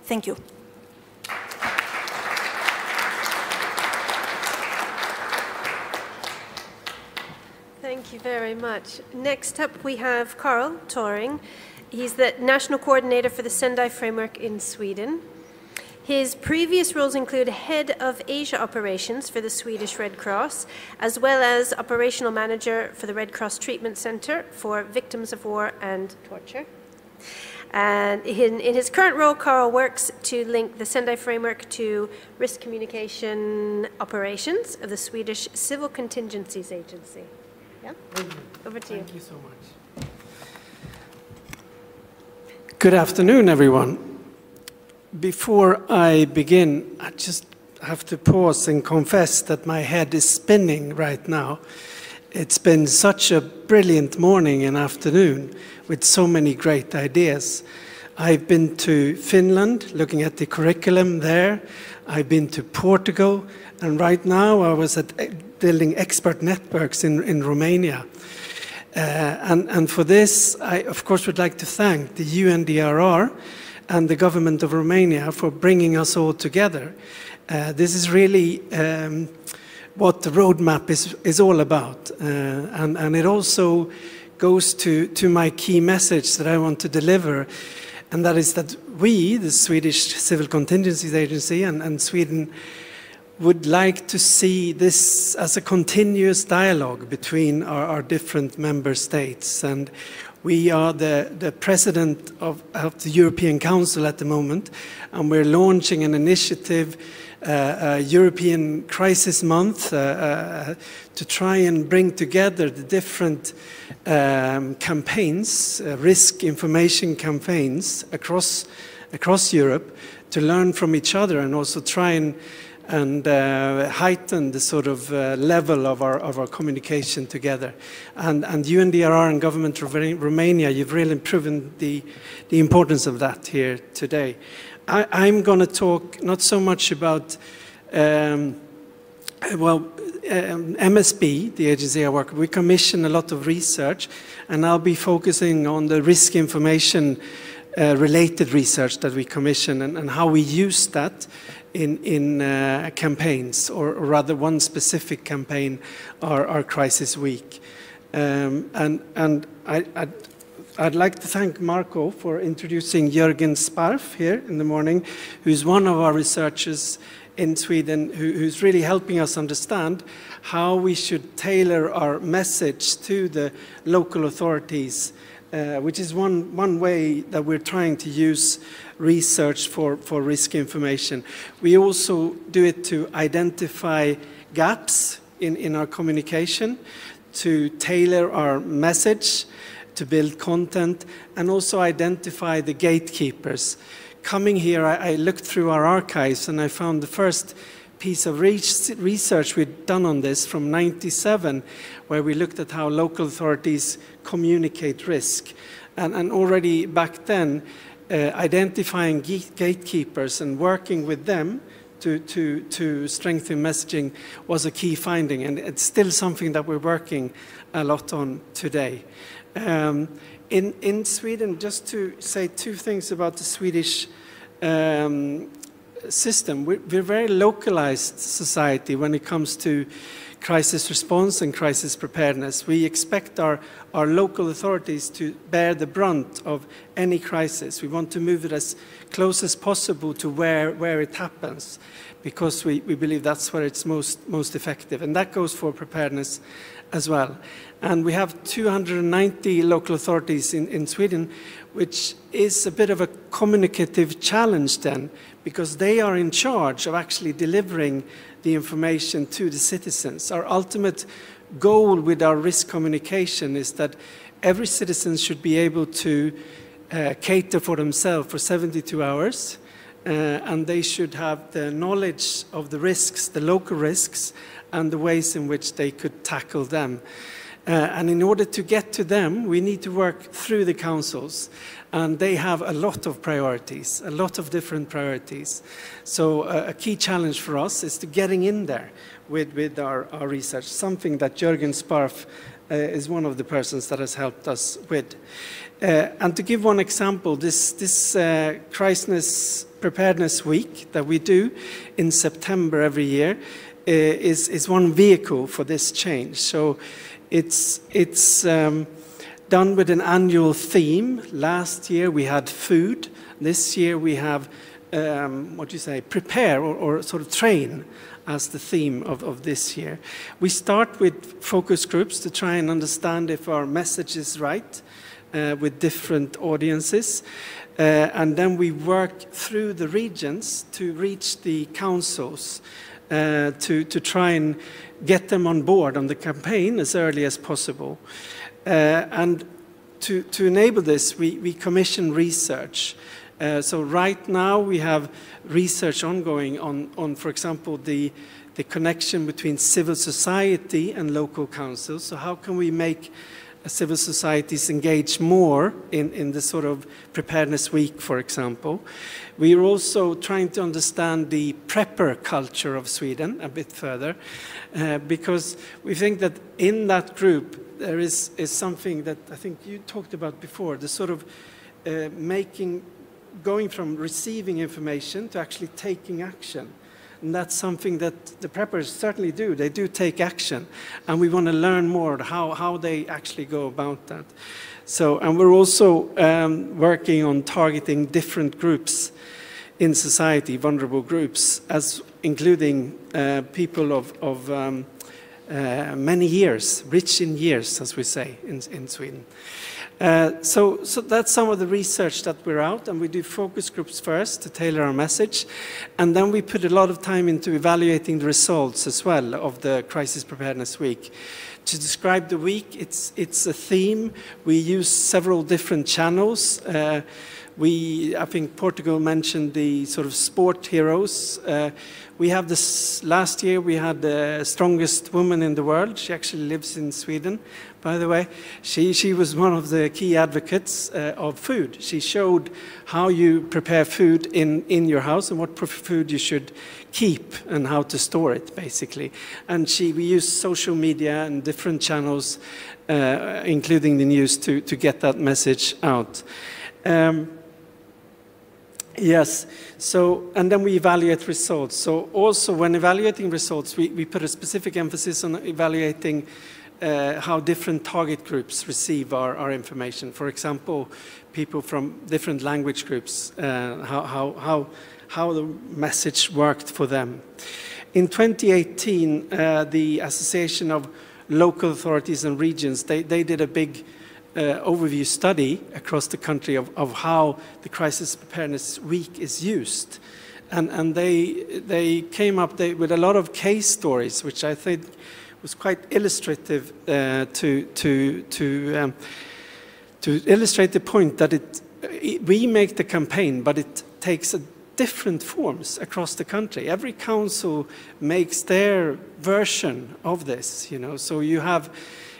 Thank you. Thank you very much. Next up, we have Carl Toring. He's the National Coordinator for the Sendai Framework in Sweden. His previous roles include Head of Asia Operations for the Swedish Red Cross, as well as Operational Manager for the Red Cross Treatment Center for Victims of War and Torture. And in his current role, Carl works to link the Sendai Framework to risk communication operations of the Swedish Civil Contingencies Agency. Yeah? Over to you. Thank you so much. Good afternoon, everyone. Before I begin, I just have to pause and confess that my head is spinning right now. It's been such a brilliant morning and afternoon with so many great ideas. I've been to Finland, looking at the curriculum there. I've been to Portugal, and right now I was at building expert networks in Romania. And for this, I of course would like to thank the EFDRR and the government of Romania for bringing us all together. This is really what the roadmap is all about. And it also goes to my key message that I want to deliver, and that is that we, the Swedish Civil Contingencies Agency and Sweden, would like to see this as a continuous dialogue between our different member states. And we are the president of the European Council at the moment, and we're launching an initiative European Crisis Month to try and bring together the different campaigns, risk information campaigns across Europe, to learn from each other and also try and heighten the sort of level of our communication together. And UNDRR and Government of Romania, you've really proven the importance of that here today. I'm going to talk not so much about, MSB, the agency I work with. We commission a lot of research, and I'll be focusing on the risk information related research that we commission and how we use that in campaigns, or rather one specific campaign, our Crisis Week. I'd like to thank Marco for introducing Jürgen Sparf here in the morning, who's one of our researchers in Sweden, who's really helping us understand how we should tailor our message to the local authorities, which is one way that we're trying to use research for risk information. We also do it to identify gaps in our communication, to tailor our message, to build content, and also identify the gatekeepers. Coming here, I looked through our archives and I found the first piece of research we'd done on this from '97, where we looked at how local authorities communicate risk. And already back then, identifying gatekeepers and working with them to strengthen messaging was a key finding, and it's still something that we're working a lot on today. In Sweden, just to say two things about the Swedish system, we're a very localized society when it comes to crisis response and crisis preparedness. We expect our local authorities to bear the brunt of any crisis. We want to move it as close as possible to where it happens, because we believe that's where it's most effective. And that goes for preparedness as well. And we have 290 local authorities in Sweden, which is a bit of a communicative challenge then, because they are in charge of actually delivering the information to the citizens. Our ultimate goal with our risk communication is that every citizen should be able to cater for themselves for 72 hours, and they should have the knowledge of the risks, the local risks, and the ways in which they could tackle them. And in order to get to them, we need to work through the councils. And they have a lot of priorities, a lot of different priorities. So a key challenge for us is to getting in there with our research, something that Jürgen Sparf is one of the persons that has helped us with. And to give one example, this Crisis Preparedness Week that we do in September every year is one vehicle for this change. So it's done with an annual theme. Last year we had food. This year we have, prepare or sort of train as the theme of this year. We start with focus groups to try and understand if our message is right with different audiences. And then we work through the regions to reach the councils to try and get them on board on the campaign as early as possible. And to enable this, we commission research. So right now we have research ongoing on for example, the connection between civil society and local councils. So how can we make civil societies engage more in the sort of preparedness week, for example. We are also trying to understand the prepper culture of Sweden a bit further, because we think that in that group there is something that I think you talked about before, the sort of going from receiving information to actually taking action. And that's something that the preppers certainly do. They do take action. And we want to learn more how they actually go about that. So, and we're also working on targeting different groups in society, vulnerable groups, including people of many years, rich in years, as we say in Sweden. So that's some of the research that we're out, and we do focus groups first to tailor our message, and then we put a lot of time into evaluating the results as well of the Crisis Preparedness Week. To describe the week, it's a theme. We use several different channels. I think Portugal mentioned the sort of sport heroes. We have this, last year we had the strongest woman in the world. She actually lives in Sweden, by the way. She was one of the key advocates of food. She showed how you prepare food in your house and what food you should keep and how to store it, basically. And we used social media and different channels, including the news, to get that message out. Yes, so, and then we evaluate results. So also when evaluating results, we put a specific emphasis on evaluating how different target groups receive our information. For example, people from different language groups, how the message worked for them. In 2018, the Association of Local Authorities and Regions, they did a big overview study across the country of how the Crisis Preparedness Week is used. And they came up with a lot of case stories, which I think was quite illustrative to illustrate the point that we make the campaign, but it takes different forms across the country. Every council makes their version of this, you know. So you have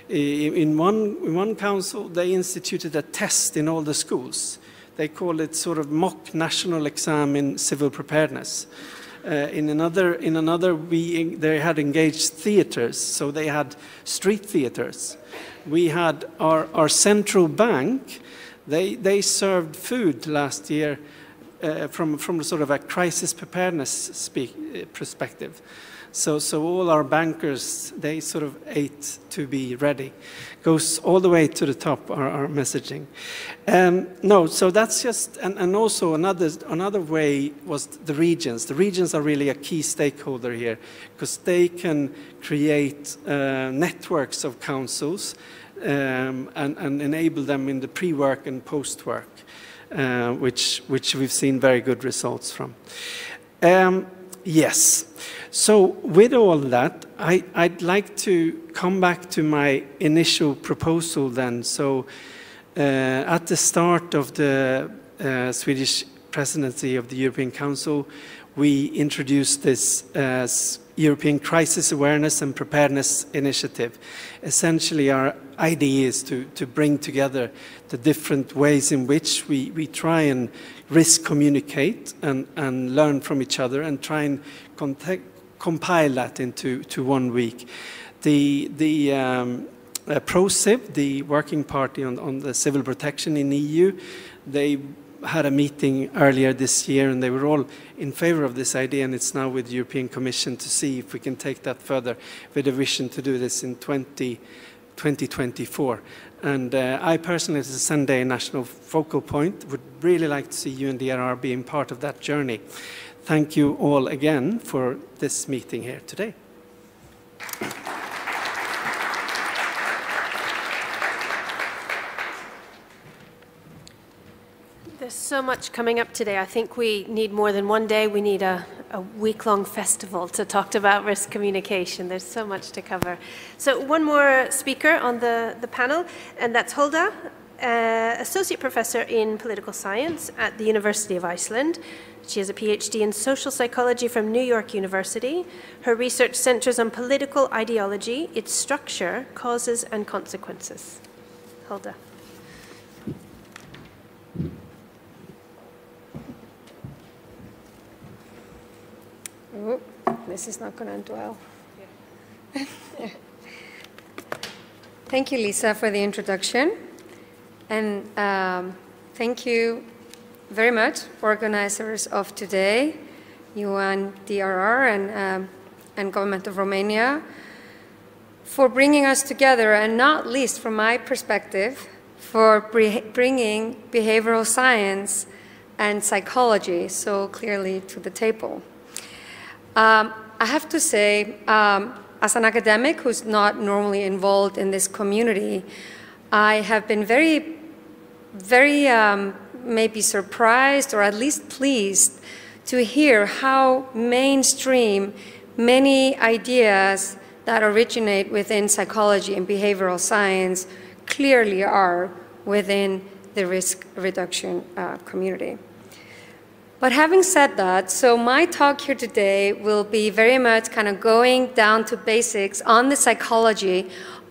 in one council, they instituted a test in all the schools. They call it sort of mock national exam in civil preparedness. In another, they had engaged theaters, so they had street theaters. We had our central bank. They served food last year from sort of a crisis preparedness perspective. So all our bankers, they sort of ate to be ready. Goes all the way to the top, our messaging. No, so that's just, and also another way was the regions. The regions are really a key stakeholder here, because they can create networks of councils and enable them in the pre-work and post-work, which we've seen very good results from. Yes. So with all that, I'd like to come back to my initial proposal then. So at the start of the Swedish presidency of the European Council, we introduced this European Crisis Awareness and Preparedness Initiative. Essentially, our idea is to bring together the different ways in which we try and risk communicate and learn from each other and try and compile that into 1 week. The ProCiv, the working party on the civil protection in the EU, they had a meeting earlier this year and they were all in favor of this idea, and it's now with the European Commission to see if we can take that further with a vision to do this in 2024. And I personally, as a Sunday national focal point, would really like to see EFDRR being part of that journey. Thank you all again for this meeting here today. There's so much coming up today. I think we need more than one day. We need a week-long festival to talk about risk communication. There's so much to cover. So one more speaker on the panel, and that's Hulda, Associate Professor in Political Science at the University of Iceland. She has a PhD in social psychology from New York University. Her research centers on political ideology, its structure, causes, and consequences. Hulda. Oh, this is not going to end well. Yeah. Thank you, Lisa, for the introduction. And thank you very much, organizers of today, EFDRR and Government of Romania, for bringing us together, and not least from my perspective, for bringing behavioral science and psychology so clearly to the table. I have to say, as an academic who's not normally involved in this community, I have been very very maybe surprised or at least pleased to hear how mainstream many ideas that originate within psychology and behavioral science clearly are within the risk reduction community. But having said that, so my talk here today will be very much kind of going down to basics on the psychology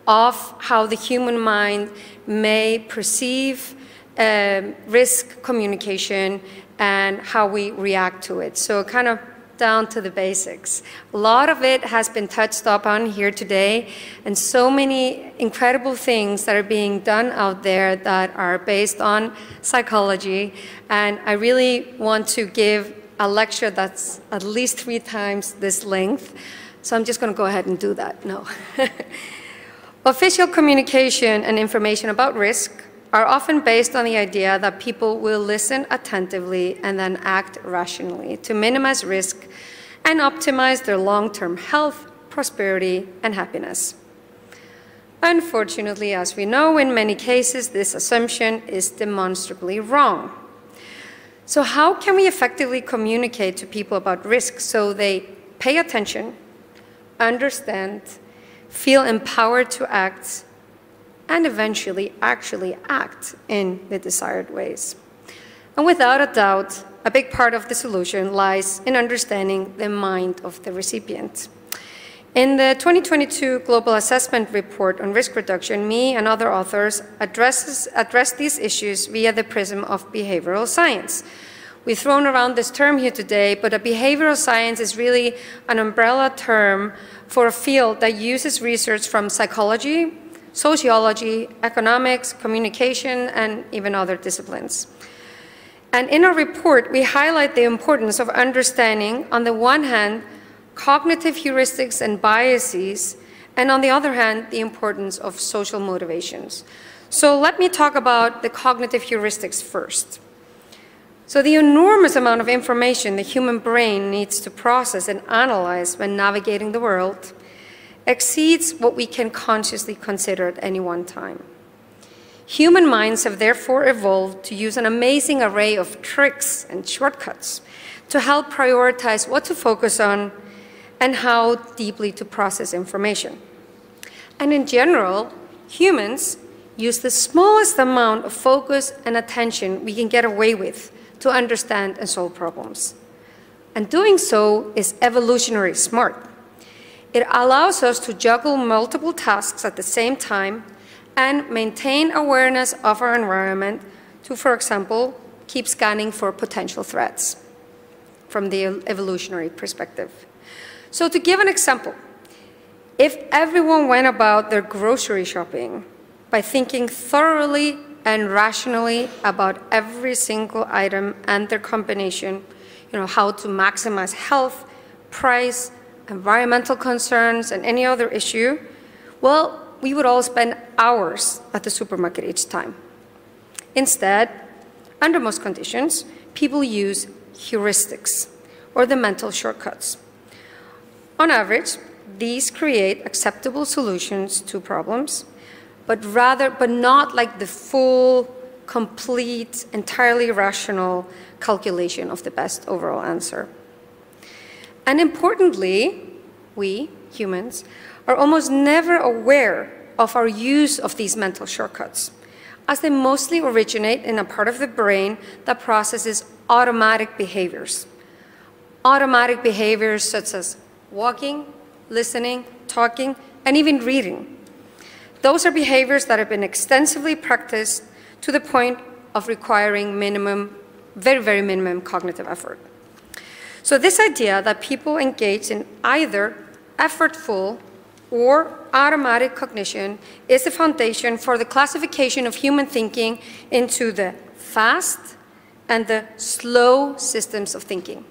of how the human mind may perceive risk communication and how we react to it. So kind of down to the basics. A lot of it has been touched upon here today, and so many incredible things that are being done out there that are based on psychology. And I really want to give a lecture that's at least 3 times this length. So I'm just going to go ahead and do that. No. Official communication and information about risk are often based on the idea that people will listen attentively and then act rationally to minimize risk and optimize their long-term health, prosperity, and happiness. Unfortunately, as we know, in many cases, this assumption is demonstrably wrong. So how can we effectively communicate to people about risk so they pay attention, understand, feel empowered to act, and eventually actually act in the desired ways? And without a doubt, a big part of the solution lies in understanding the mind of the recipient. In the 2022 Global Assessment Report on Risk Reduction, me and other authors address these issues via the prism of behavioral science. We've thrown around this term here today, but a behavioral science is really an umbrella term for a field that uses research from psychology, sociology, economics, communication, and even other disciplines. And in our report, we highlight the importance of understanding, on the one hand, cognitive heuristics and biases, and on the other hand, the importance of social motivations. So let me talk about the cognitive heuristics first. So the enormous amount of information the human brain needs to process and analyze when navigating the world exceeds what we can consciously consider at any one time. Human minds have therefore evolved to use an amazing array of tricks and shortcuts to help prioritize what to focus on and how deeply to process information. And in general, humans use the smallest amount of focus and attention we can get away with to understand and solve problems. And doing so is evolutionarily smart. It allows us to juggle multiple tasks at the same time and maintain awareness of our environment to, for example, keep scanning for potential threats from the evolutionary perspective. So to give an example, if everyone went about their grocery shopping by thinking thoroughly and rationally about every single item and their combination, how to maximize health, price, environmental concerns, and any other issue, well, we would all spend hours at the supermarket each time. Instead, under most conditions, people use heuristics, or the mental shortcuts. On average, these create acceptable solutions to problems, but not like the full, complete, entirely rational calculation of the best overall answer. And importantly, we, humans, are almost never aware of our use of these mental shortcuts, as they mostly originate in a part of the brain that processes automatic behaviors. Automatic behaviors such as walking, listening, talking, and even reading. Those are behaviors that have been extensively practiced to the point of requiring very, very minimum cognitive effort. So this idea that people engage in either effortful or automatic cognition is the foundation for the classification of human thinking into the fast and the slow systems of thinking.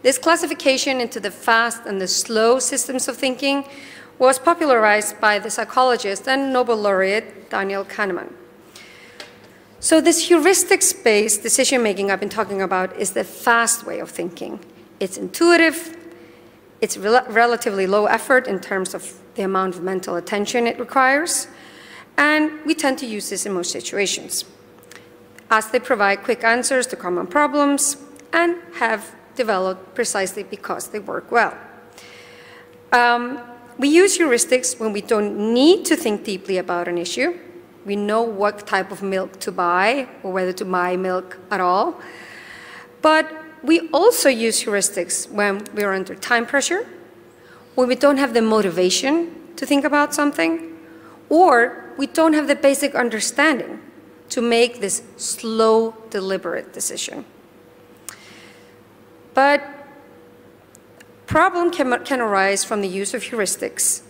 This classification into the fast and the slow systems of thinking was popularized by the psychologist and Nobel laureate Daniel Kahneman. So this heuristics-based decision-making I've been talking about is the fast way of thinking. It's intuitive, it's relatively low effort in terms of the amount of mental attention it requires, and we tend to use this in most situations. as they provide quick answers to common problems and have developed precisely because they work well. We use heuristics when we don't need to think deeply about an issue. We know what type of milk to buy or whether to buy milk at all. But we also use heuristics when we're under time pressure, when we don't have the motivation to think about something, or we don't have the basic understanding to make this slow, deliberate decision. But problem can arise from the use of heuristics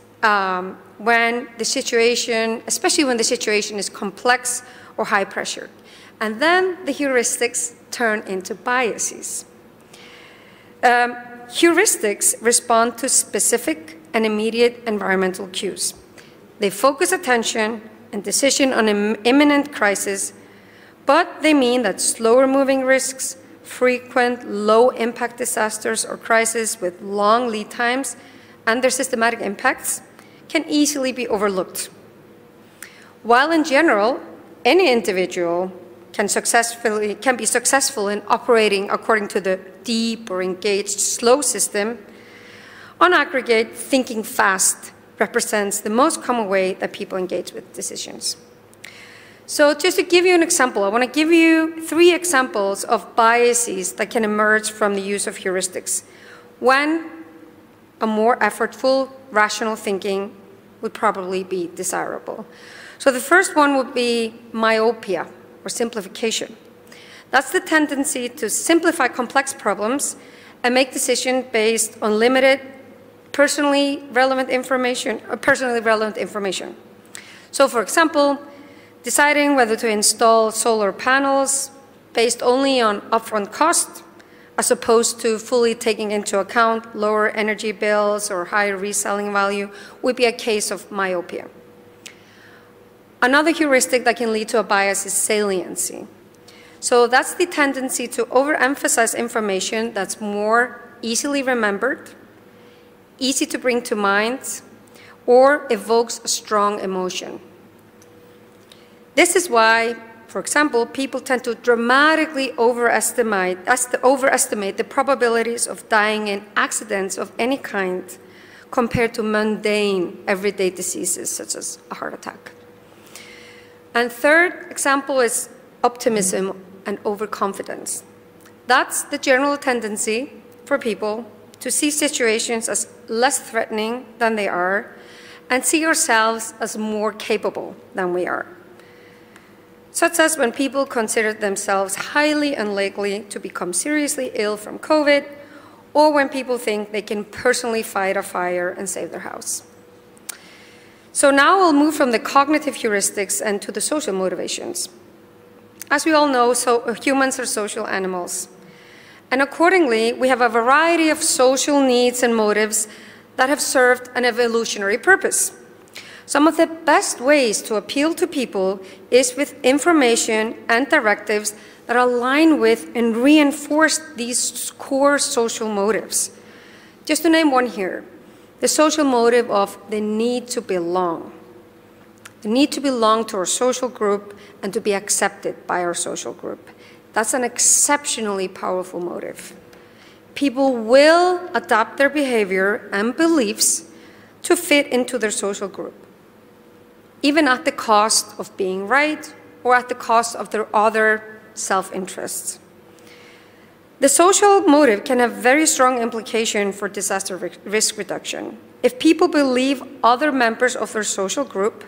when the situation, especially when the situation is complex or high pressure. And then the heuristics turn into biases. Heuristics respond to specific and immediate environmental cues. They focus attention and decision on an imminent crisis, but they mean that slower moving risks, frequent low-impact disasters or crises with long lead times and their systematic impacts can easily be overlooked. While in general, any individual can be successful in operating according to the deep or engaged slow system, on aggregate, thinking fast represents the most common way that people engage with decisions. So just to give you an example, I want to give you 3 examples of biases that can emerge from the use of heuristics when a more effortful, rational thinking would probably be desirable. So the first one would be myopia, or simplification. That's the tendency to simplify complex problems and make decisions based on limited, personally relevant information. So for example, deciding whether to install solar panels based only on upfront cost, as opposed to fully taking into account lower energy bills or higher reselling value, would be a case of myopia. Another heuristic that can lead to a bias is saliency. So that's the tendency to overemphasize information that's more easily remembered, easy to bring to mind, or evokes a strong emotion. This is why, for example, people tend to dramatically overestimate the probabilities of dying in accidents of any kind compared to mundane, everyday diseases such as a heart attack. And third example is optimism and overconfidence. That's the general tendency for people to see situations as less threatening than they are and see ourselves as more capable than we are. Such as when people consider themselves highly unlikely to become seriously ill from COVID, or when people think they can personally fight a fire and save their house. So now we'll move from the cognitive heuristics and to the social motivations. As we all know, humans are social animals. And accordingly, we have a variety of social needs and motives that have served an evolutionary purpose. Some of the best ways to appeal to people is with information and directives that align with and reinforce these core social motives. Just to name one here, the social motive of the need to belong. The need to belong to our social group and to be accepted by our social group. That's an exceptionally powerful motive. People will adapt their behavior and beliefs to fit into their social group, even at the cost of being right or at the cost of their other self-interests. The social motive can have very strong implication for disaster risk reduction. If people believe other members of their social group,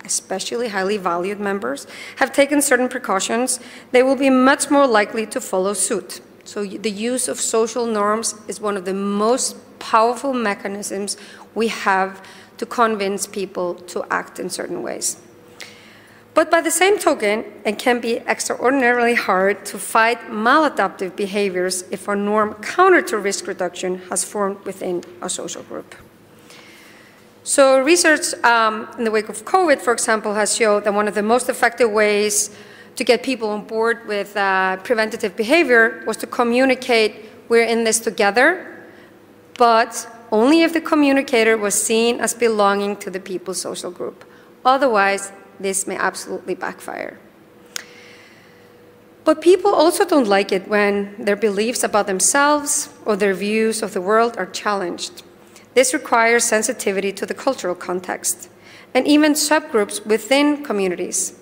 especially highly valued members, have taken certain precautions, they will be much more likely to follow suit. So the use of social norms is one of the most powerful mechanisms we have to convince people to act in certain ways. But by the same token, it can be extraordinarily hard to fight maladaptive behaviors if a norm counter to risk reduction has formed within a social group. So research in the wake of COVID, for example, has shown that one of the most effective ways to get people on board with preventative behavior was to communicate, we're in this together, but only if the communicator was seen as belonging to the people's social group. Otherwise, this may absolutely backfire. But people also don't like it when their beliefs about themselves or their views of the world are challenged. This requires sensitivity to the cultural context and even subgroups within communities.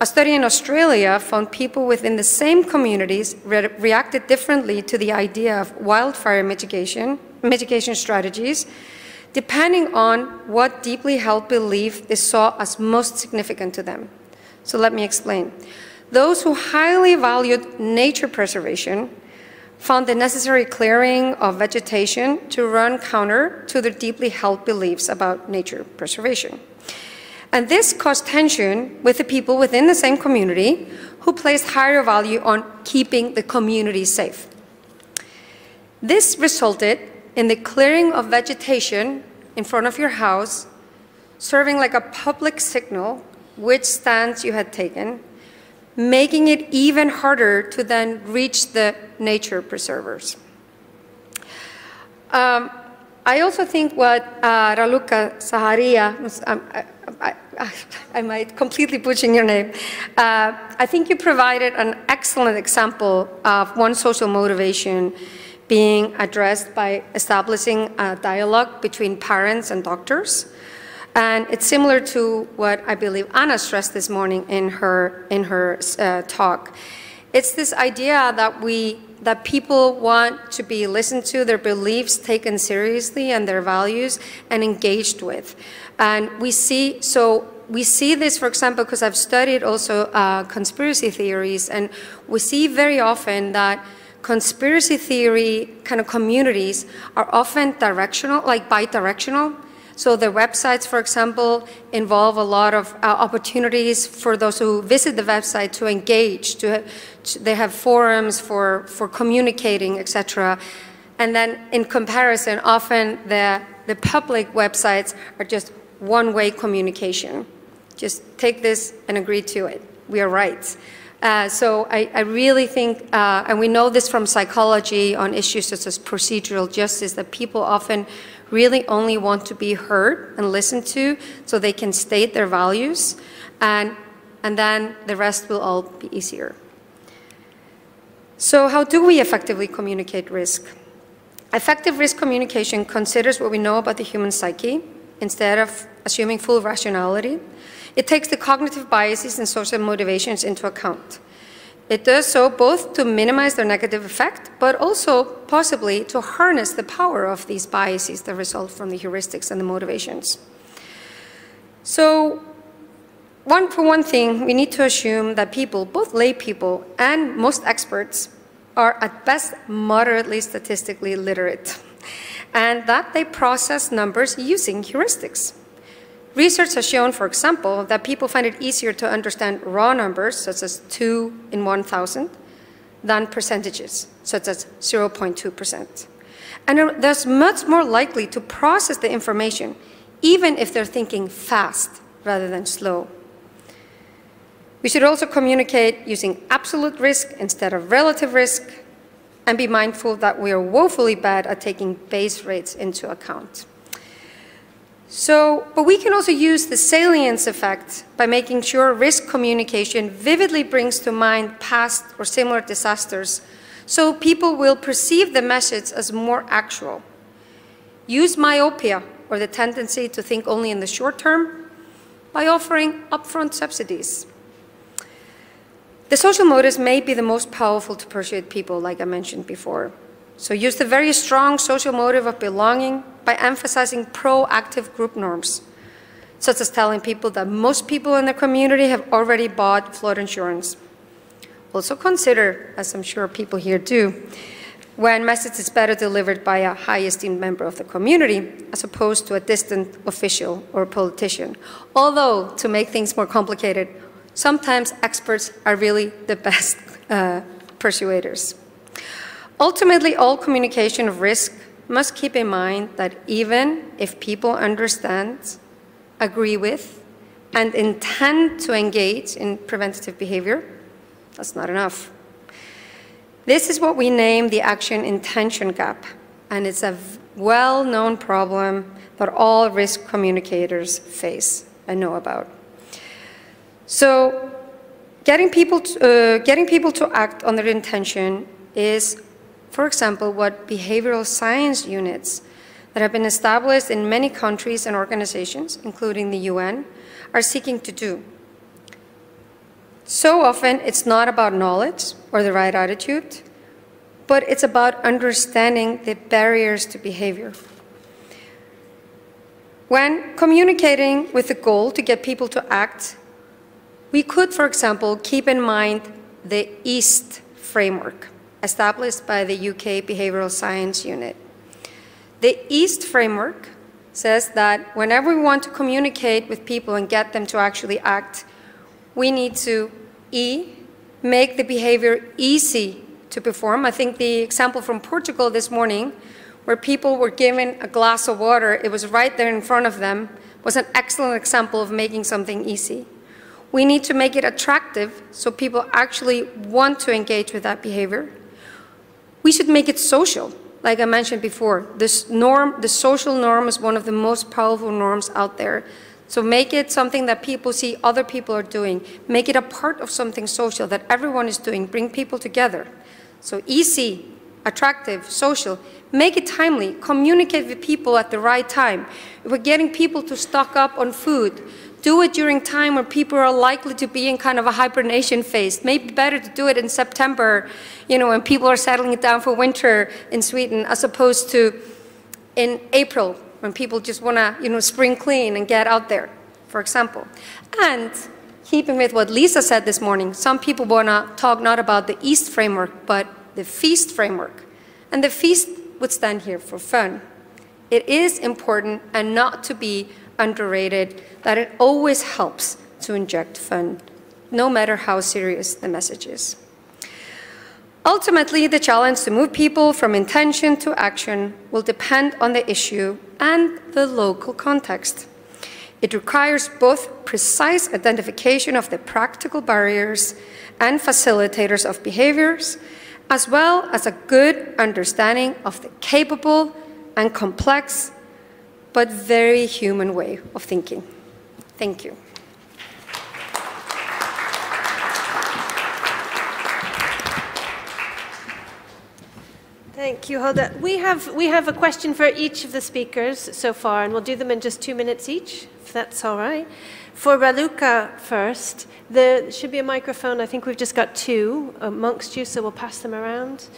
A study in Australia found people within the same communities reacted differently to the idea of wildfire mitigation strategies, depending on what deeply held belief they saw as most significant to them. So let me explain. Those who highly valued nature preservation found the necessary clearing of vegetation to run counter to their deeply held beliefs about nature preservation. And this caused tension with the people within the same community who placed higher value on keeping the community safe. This resulted in the clearing of vegetation in front of your house, serving like a public signal which stance you had taken, making it even harder to then reach the nature preservers. I also think what Raluca Saharia, I might completely butcher your name. I think you provided an excellent example of one social motivation being addressed by establishing a dialogue between parents and doctors. And it's similar to what I believe Anna stressed this morning in her talk. It's this idea that people want to be listened to, their beliefs taken seriously and their values and engaged with. And we see this, for example, because I've studied also conspiracy theories, and we see very often that conspiracy theory kind of communities are often directional, like bi-directional. So the websites, for example, involve a lot of opportunities for those who visit the website to engage. They have forums for communicating, etc. And then in comparison, often the public websites are just one-way communication. Just take this and agree to it. We are right. So I really think, and we know this from psychology on issues such as procedural justice, that people often really only want to be heard and listened to so they can state their values, and then the rest will all be easier. So how do we effectively communicate risk? Effective risk communication considers what we know about the human psyche instead of assuming full rationality. It takes the cognitive biases and social motivations into account. It does so both to minimize their negative effect, but also possibly to harness the power of these biases that result from the heuristics and the motivations. So, for one thing, we need to assume that people, both lay people and most experts, are at best moderately statistically literate, and that they process numbers using heuristics. Research has shown, for example, that people find it easier to understand raw numbers, such as 2 in 1,000, than percentages, such as 0.2%. And they're much more likely to process the information, even if they're thinking fast rather than slow. We should also communicate using absolute risk instead of relative risk, and be mindful that we are woefully bad at taking base rates into account. But we can also use the salience effect by making sure risk communication vividly brings to mind past or similar disasters, so people will perceive the message as more actual. Use myopia, or the tendency to think only in the short term, by offering upfront subsidies. The social motives may be the most powerful to persuade people, like I mentioned before. So use the very strong social motive of belonging by emphasizing proactive group norms, such as telling people that most people in the community have already bought flood insurance. Also consider, as I'm sure people here do, when message is better delivered by a high esteemed member of the community as opposed to a distant official or politician. Although, to make things more complicated, sometimes experts are really the best persuaders. Ultimately, all communication of risk must keep in mind that even if people understand, agree with, and intend to engage in preventative behavior, that's not enough. This is what we name the action-intention gap, and it's a well-known problem that all risk communicators face and know about. So Getting people to act on their intention is, for example, what behavioral science units that have been established in many countries and organizations, including the UN, are seeking to do. So often, it's not about knowledge or the right attitude, but it's about understanding the barriers to behavior. When communicating with the goal to get people to act, we could, for example, keep in mind the EAST framework established by the UK Behavioral Science Unit. The EAST framework says that whenever we want to communicate with people and get them to actually act, we need to make the behavior easy to perform. I think the example from Portugal this morning, where people were given a glass of water, it was right there in front of them, was an excellent example of making something easy. We need to make it attractive so people actually want to engage with that behavior. We should make it social. Like I mentioned before, this norm, the social norm, is one of the most powerful norms out there. So make it something that people see other people are doing. Make it a part of something social that everyone is doing. Bring people together. So easy, attractive, social. Make it timely. Communicate with people at the right time. If we're getting people to stock up on food, do it during time where people are likely to be in kind of a hibernation phase. Maybe better to do it in September, you know, when people are settling it down for winter in Sweden, as opposed to in April, when people just want to, you know, spring clean and get out there, for example. And keeping with what Lisa said this morning, some people want to talk not about the EAST framework, but the FEAST framework. And the FEAST would stand here for fun. It is important and not to be underrated that it always helps to inject fun, no matter how serious the message is. Ultimately, the challenge to move people from intention to action will depend on the issue and the local context. It requires both precise identification of the practical barriers and facilitators of behaviors, as well as a good understanding of the capable and complex but very human way of thinking. Thank you. Thank you, Hulda. We have a question for each of the speakers so far, and we'll do them in just 2 minutes each, if that's all right. For Raluca first, there should be a microphone. I think we've just got 2 amongst you, so we'll pass them around.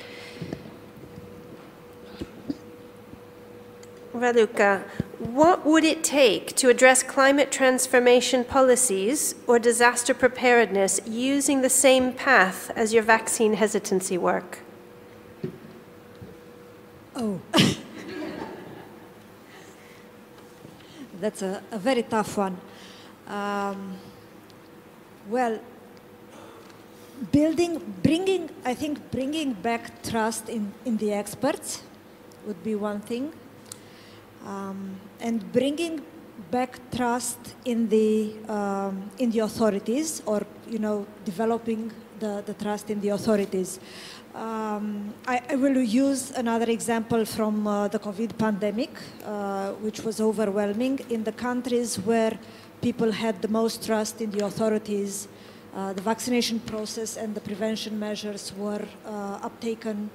Raluca, what would it take to address climate transformation policies or disaster preparedness using the same path as your vaccine hesitancy work? Oh, that's a very tough one. Well, bringing back trust in the experts would be one thing. And bringing back trust in the authorities, or developing the trust in the authorities. I will use another example from the COVID pandemic, which was overwhelming. In the countries where people had the most trust in the authorities, the vaccination process and the prevention measures were uptaken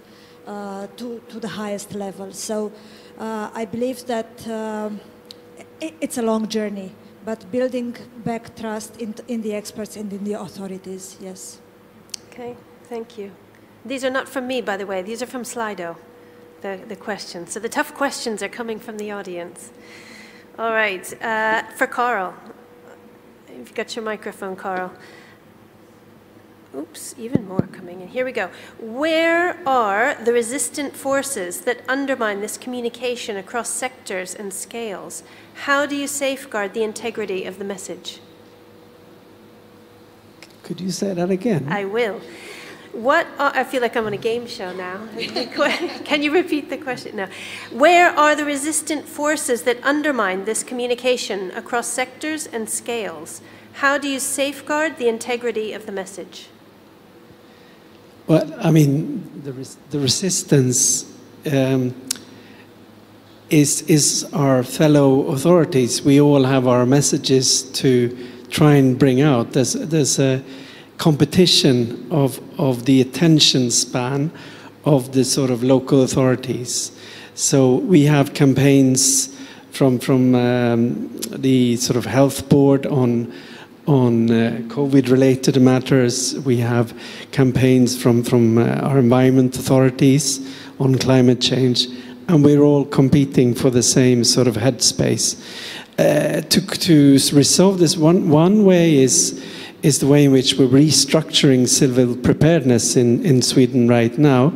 to the highest level. So I believe that it's a long journey, but building back trust in the experts and in the authorities, yes. Okay, thank you. These are not from me, by the way. These are from Slido, the questions. So the tough questions are coming from the audience. All right, for Carl. You've got your microphone, Carl. Oops, even more coming in. Here we go. Where are the resistant forces that undermine this communication across sectors and scales? How do you safeguard the integrity of the message? Could you say that again? I will. I feel like I'm on a game show now. Can you repeat the question? No. Where are the resistant forces that undermine this communication across sectors and scales? How do you safeguard the integrity of the message? Well, I mean, the resistance is our fellow authorities. We all have our messages to try and bring out. There's a competition of the attention span of the sort of local authorities. So we have campaigns from the sort of health board on COVID-related matters. We have campaigns from our environment authorities on climate change, and we're all competing for the same sort of headspace. To resolve this, one way is the way in which we're restructuring civil preparedness in Sweden right now,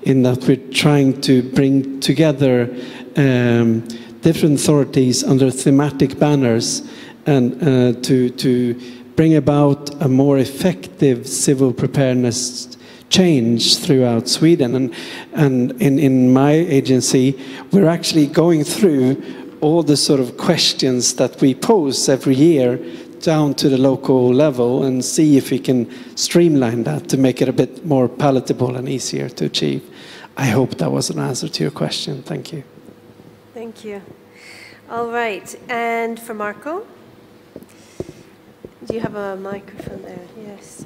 in that we're trying to bring together different authorities under thematic banners and to bring about a more effective civil preparedness change throughout Sweden. And in my agency, we're actually going through all the sort of questions that we pose every year down to the local level and see if we can streamline that to make it a bit more palatable and easier to achieve. I hope that was an answer to your question. Thank you. Thank you. All right, and for Marco? Do you have a microphone there? Yes.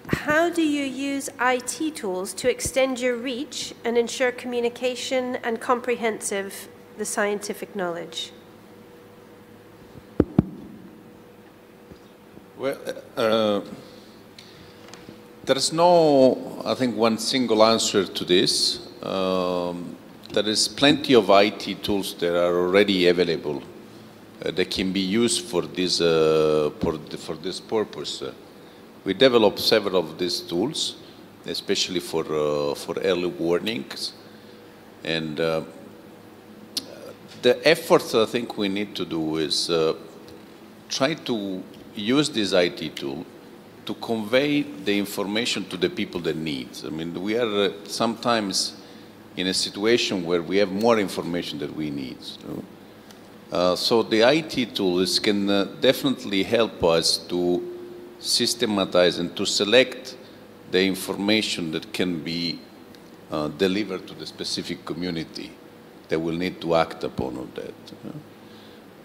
How do you use IT tools to extend your reach and ensure communication and comprehensive the scientific knowledge? Well, there's no, I think, one single answer to this. There is plenty of IT tools that are already available that can be used for this purpose. We developed several of these tools, especially for early warnings, and the efforts I think we need to do is try to use this IT tool to convey the information to the people that need. I mean, we are sometimes in a situation where we have more information than we need. So the IT tools can definitely help us to systematize and to select the information that can be delivered to the specific community that will need to act upon all that.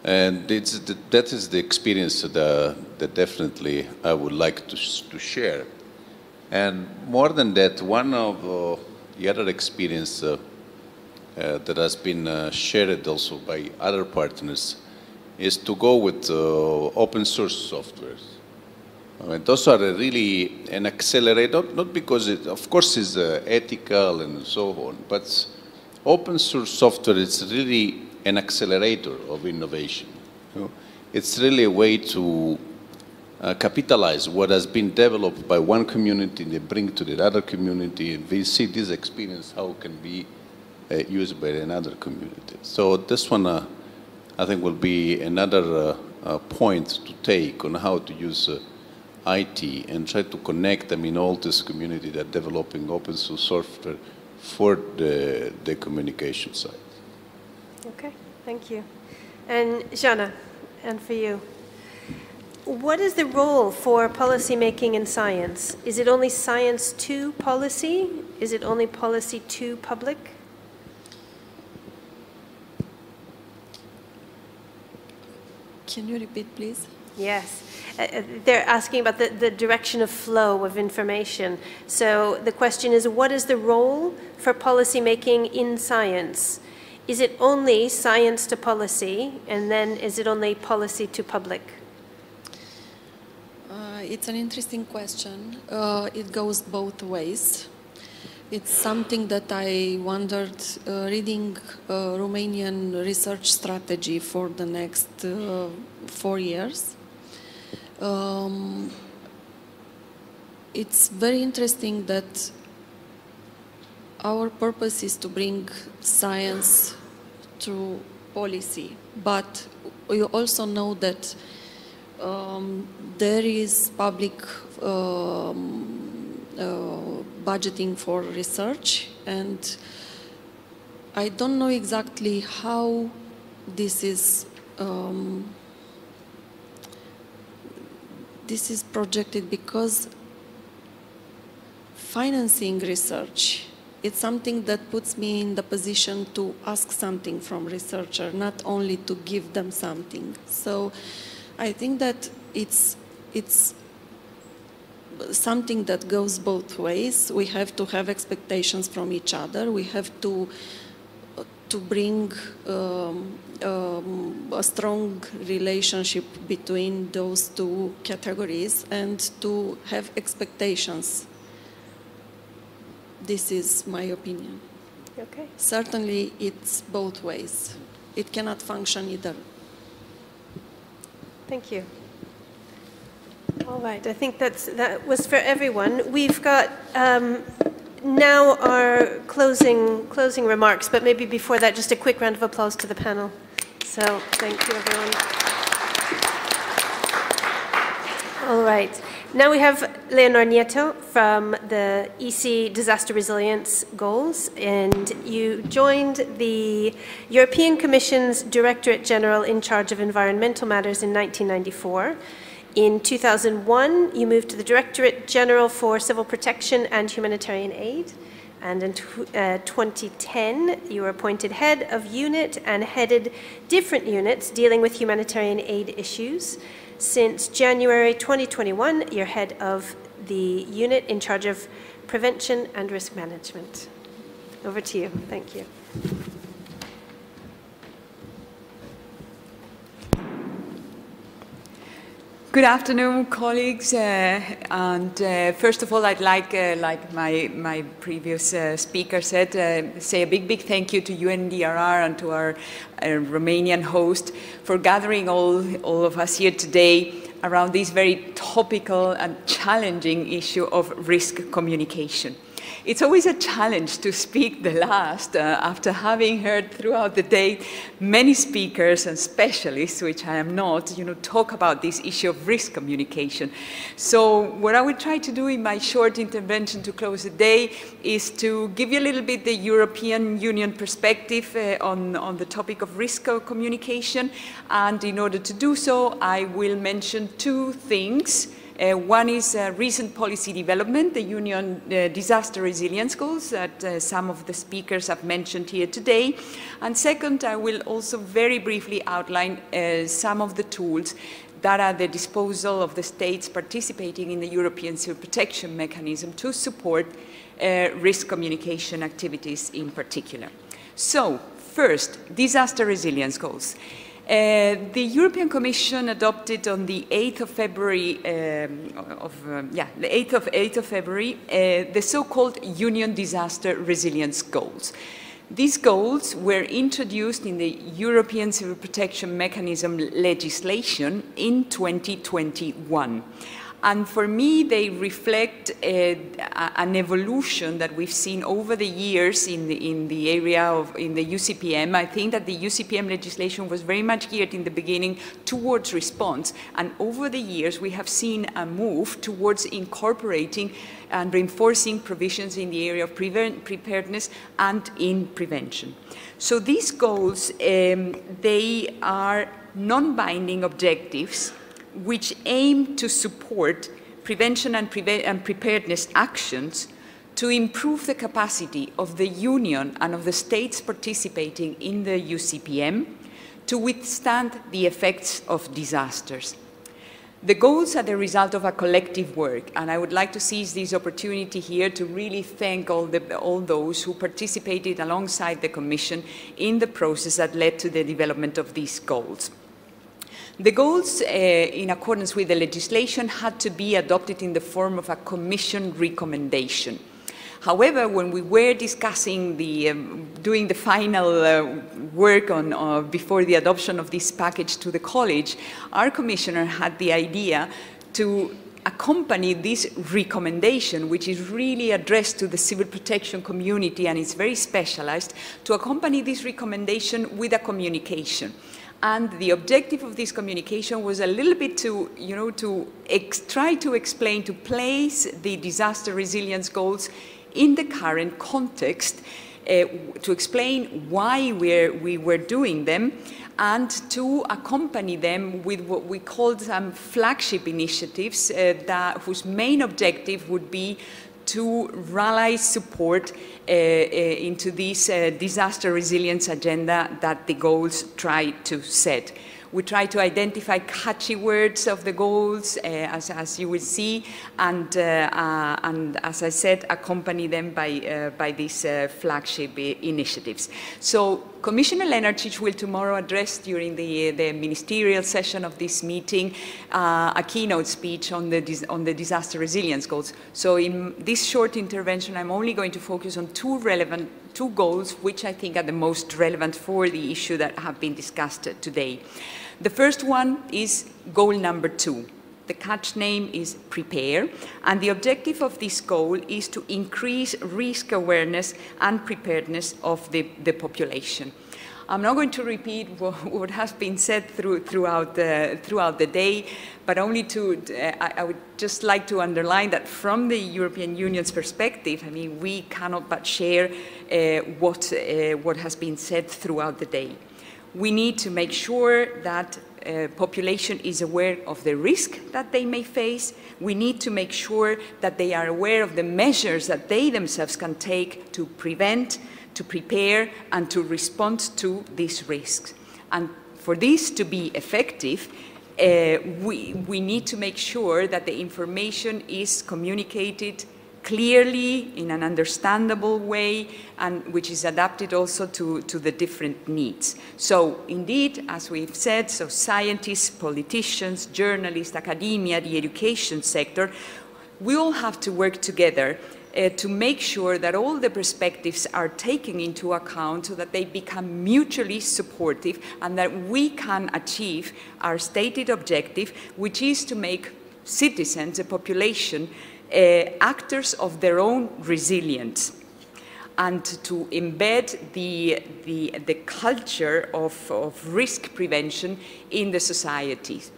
And that is the experience that definitely I would like to share. And more than that, one of the other experience that has been shared also by other partners is to go with open source softwares. I mean, those are really an accelerator, not because it, of course, is ethical and so on, but open source software is really an accelerator of innovation. It's really a way to capitalize what has been developed by one community and they bring to the other community, and we see this experience how it can be used by another community. So this one, I think, will be another point to take on how to use IT and try to connect them in all this community that are developing open source software for the communication side. Okay, thank you. And Jana, and for you, what is the role for policy making in science? Is it only science to policy? Is it only policy to public? Can you repeat, please? Yes. They're asking about the direction of flow of information. So the question is, what is the role for policy making in science? Is it only science to policy, and then is it only policy to public? It's an interesting question. It goes both ways. It's something that I wondered, reading Romanian research strategy for the next 4 years. It's very interesting that our purpose is to bring science to policy, but we also know that there is public budgeting for research, and I don't know exactly how this is projected, because financing research, it's something that puts me in the position to ask something from researcher, not only to give them something. So I think that it's something that goes both ways. We have to have expectations from each other. We have to bring a strong relationship between those two categories and to have expectations. This is my opinion. Okay. Certainly, it's both ways. It cannot function either. Thank you. All right, I think that was for everyone. We've got now our closing remarks, but maybe before that, just a quick round of applause to the panel. So thank you, everyone. All right. Now we have Leonor Nieto from the EC Disaster Resilience Goals, and you joined the European Commission's Directorate General in charge of environmental matters in 1994. In 2001, you moved to the Directorate General for Civil Protection and Humanitarian Aid. And in 2010, you were appointed head of unit and headed different units dealing with humanitarian aid issues. Since January 2021, you're head of the unit in charge of prevention and risk management. Over to you. Thank you. Good afternoon, colleagues. First of all, I'd like my previous speaker said, say a big thank you to EFDRR and to our Romanian host for gathering all of us here today around this very topical and challenging issue of risk communication. It's always a challenge to speak the last after having heard throughout the day many speakers and specialists, which I am not, talk about this issue of risk communication. So what I will try to do in my short intervention to close the day is to give you a little bit the European Union perspective on the topic of risk communication. And in order to do so, I will mention two things. One is recent policy development, the Union disaster resilience goals that some of the speakers have mentioned here today. And second, I will also very briefly outline some of the tools that are at the disposal of the states participating in the European Civil Protection Mechanism to support risk communication activities in particular. So, first, disaster resilience goals. The European Commission adopted on the 8th of February, the so-called Union Disaster Resilience Goals. These goals were introduced in the European Civil Protection Mechanism legislation in 2021. And for me, they reflect an evolution that we've seen over the years in the area of the UCPM. I think that the UCPM legislation was very much geared in the beginning towards response. And over the years, we have seen a move towards incorporating and reinforcing provisions in the area of preparedness and in prevention. So these goals, they are non-binding objectives which aim to support prevention and preparedness actions to improve the capacity of the Union and of the states participating in the UCPM to withstand the effects of disasters. The goals are the result of a collective work, and I would like to seize this opportunity here to really thank all those who participated alongside the Commission in the process that led to the development of these goals. The goals, in accordance with the legislation, had to be adopted in the form of a Commission recommendation. However, when we were discussing doing the final work before the adoption of this package to the College, our Commissioner had the idea to accompany this recommendation, which is really addressed to the civil protection community and is very specialized, to accompany this recommendation with a communication. And the objective of this communication was a little bit to, try to explain, to place the disaster resilience goals in the current context, to explain why we were doing them, and to accompany them with what we called some flagship initiatives whose main objective would be to rally support into this disaster resilience agenda that the goals try to set. We try to identify catchy words of the goals, as you will see, and as I said, accompany them by these flagship initiatives. So Commissioner Lenarčič will tomorrow address during the ministerial session of this meeting a keynote speech on the disaster resilience goals. So in this short intervention, I'm only going to focus on two goals which I think are the most relevant for the issue that have been discussed today. The first one is goal number 2. The catch name is prepare, and the objective of this goal is to increase risk awareness and preparedness of the population. I'm not going to repeat what has been said throughout the day, but only I would just like to underline that from the European Union's perspective, I mean, we cannot but share what has been said throughout the day. We need to make sure that population is aware of the risk that they may face. We need to make sure that they are aware of the measures that they themselves can take to prevent, to prepare, and to respond to these risks. And for this to be effective, we need to make sure that the information is communicated clearly in an understandable way, and which is adapted also to the different needs. So indeed, as we've said, so scientists, politicians, journalists, academia, the education sector, we all have to work together to make sure that all the perspectives are taken into account so that they become mutually supportive and that we can achieve our stated objective, which is to make citizens, the population, actors of their own resilience, and to embed the culture of risk prevention in the societies.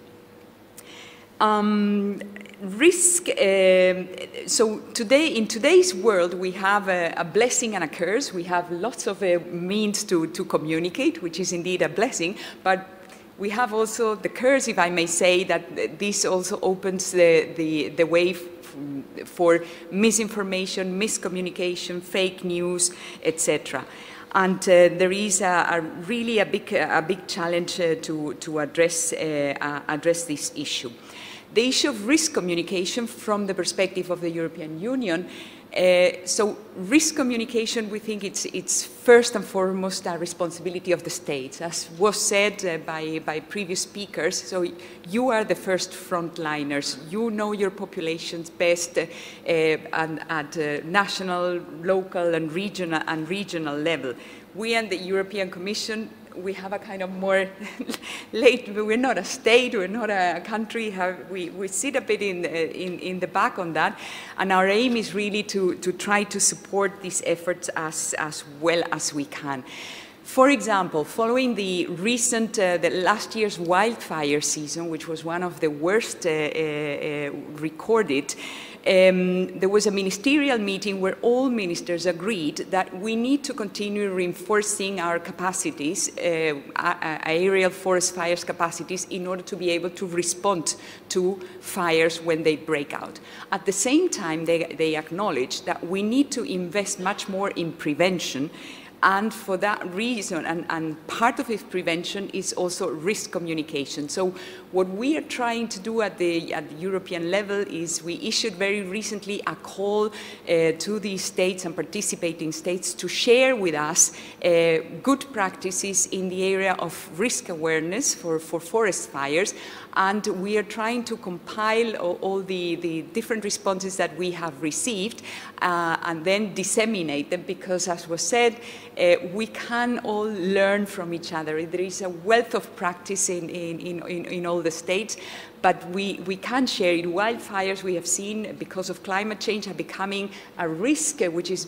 So today, in today's world, we have a blessing and a curse. We have lots of means to communicate, which is indeed a blessing, but we have also the curse, if I may say, that this also opens the way for misinformation, miscommunication, fake news, etc. And there is really a big challenge to address this issue. The issue of risk communication from the perspective of the European Union. So risk communication, we think it's first and foremost a responsibility of the states. As was said by previous speakers, so you are the first frontliners. You know your populations best at national, local, and regional level. We and the European Commission, we have a kind of more late, we're not a state, we're not a country, we sit a bit in the back on that, and our aim is really to try to support these efforts as well as we can. For example, following the last year's wildfire season, which was one of the worst recorded, there was a ministerial meeting where all ministers agreed that we need to continue reinforcing our capacities, aerial forest fires capacities, in order to be able to respond to fires when they break out. At the same time, they acknowledged that we need to invest much more in prevention. And for that reason, and part of its prevention is also risk communication. So what we are trying to do at the European level is we issued very recently a call to the states and participating states to share with us good practices in the area of risk awareness for forest fires. And we are trying to compile all the different responses that we have received and then disseminate them, because, as was said, we can all learn from each other. There is a wealth of practice in all the states, but we can share it. Wildfires, we have seen, because of climate change, are becoming a risk, which is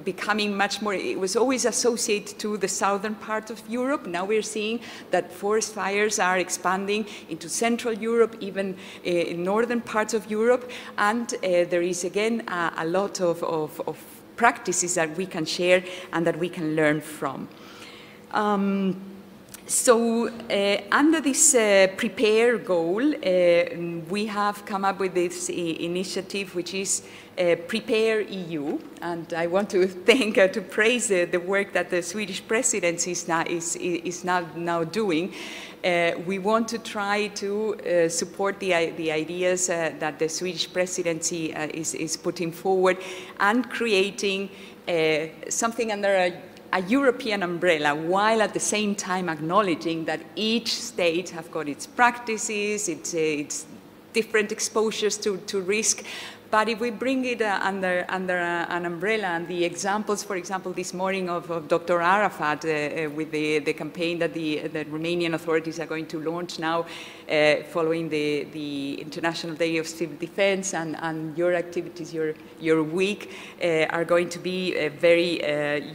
becoming much more. It was always associated to the southern part of Europe. Now we're seeing that forest fires are expanding into Central Europe, even in northern parts of Europe, and there is again a lot of practices that we can share and that we can learn from. So under this prepare goal, we have come up with this initiative, which is Prepare EU, and I want to thank, to praise the work that the Swedish presidency is now doing. We want to try to support the ideas that the Swedish presidency is putting forward and creating something under a European umbrella, while at the same time acknowledging that each state have got its practices, its different exposures to risk. But if we bring it under an umbrella, and the examples, for example, this morning of Dr. Arafat with the campaign that the Romanian authorities are going to launch now following the International Day of Civil Defense, and your activities, your week, are going to be very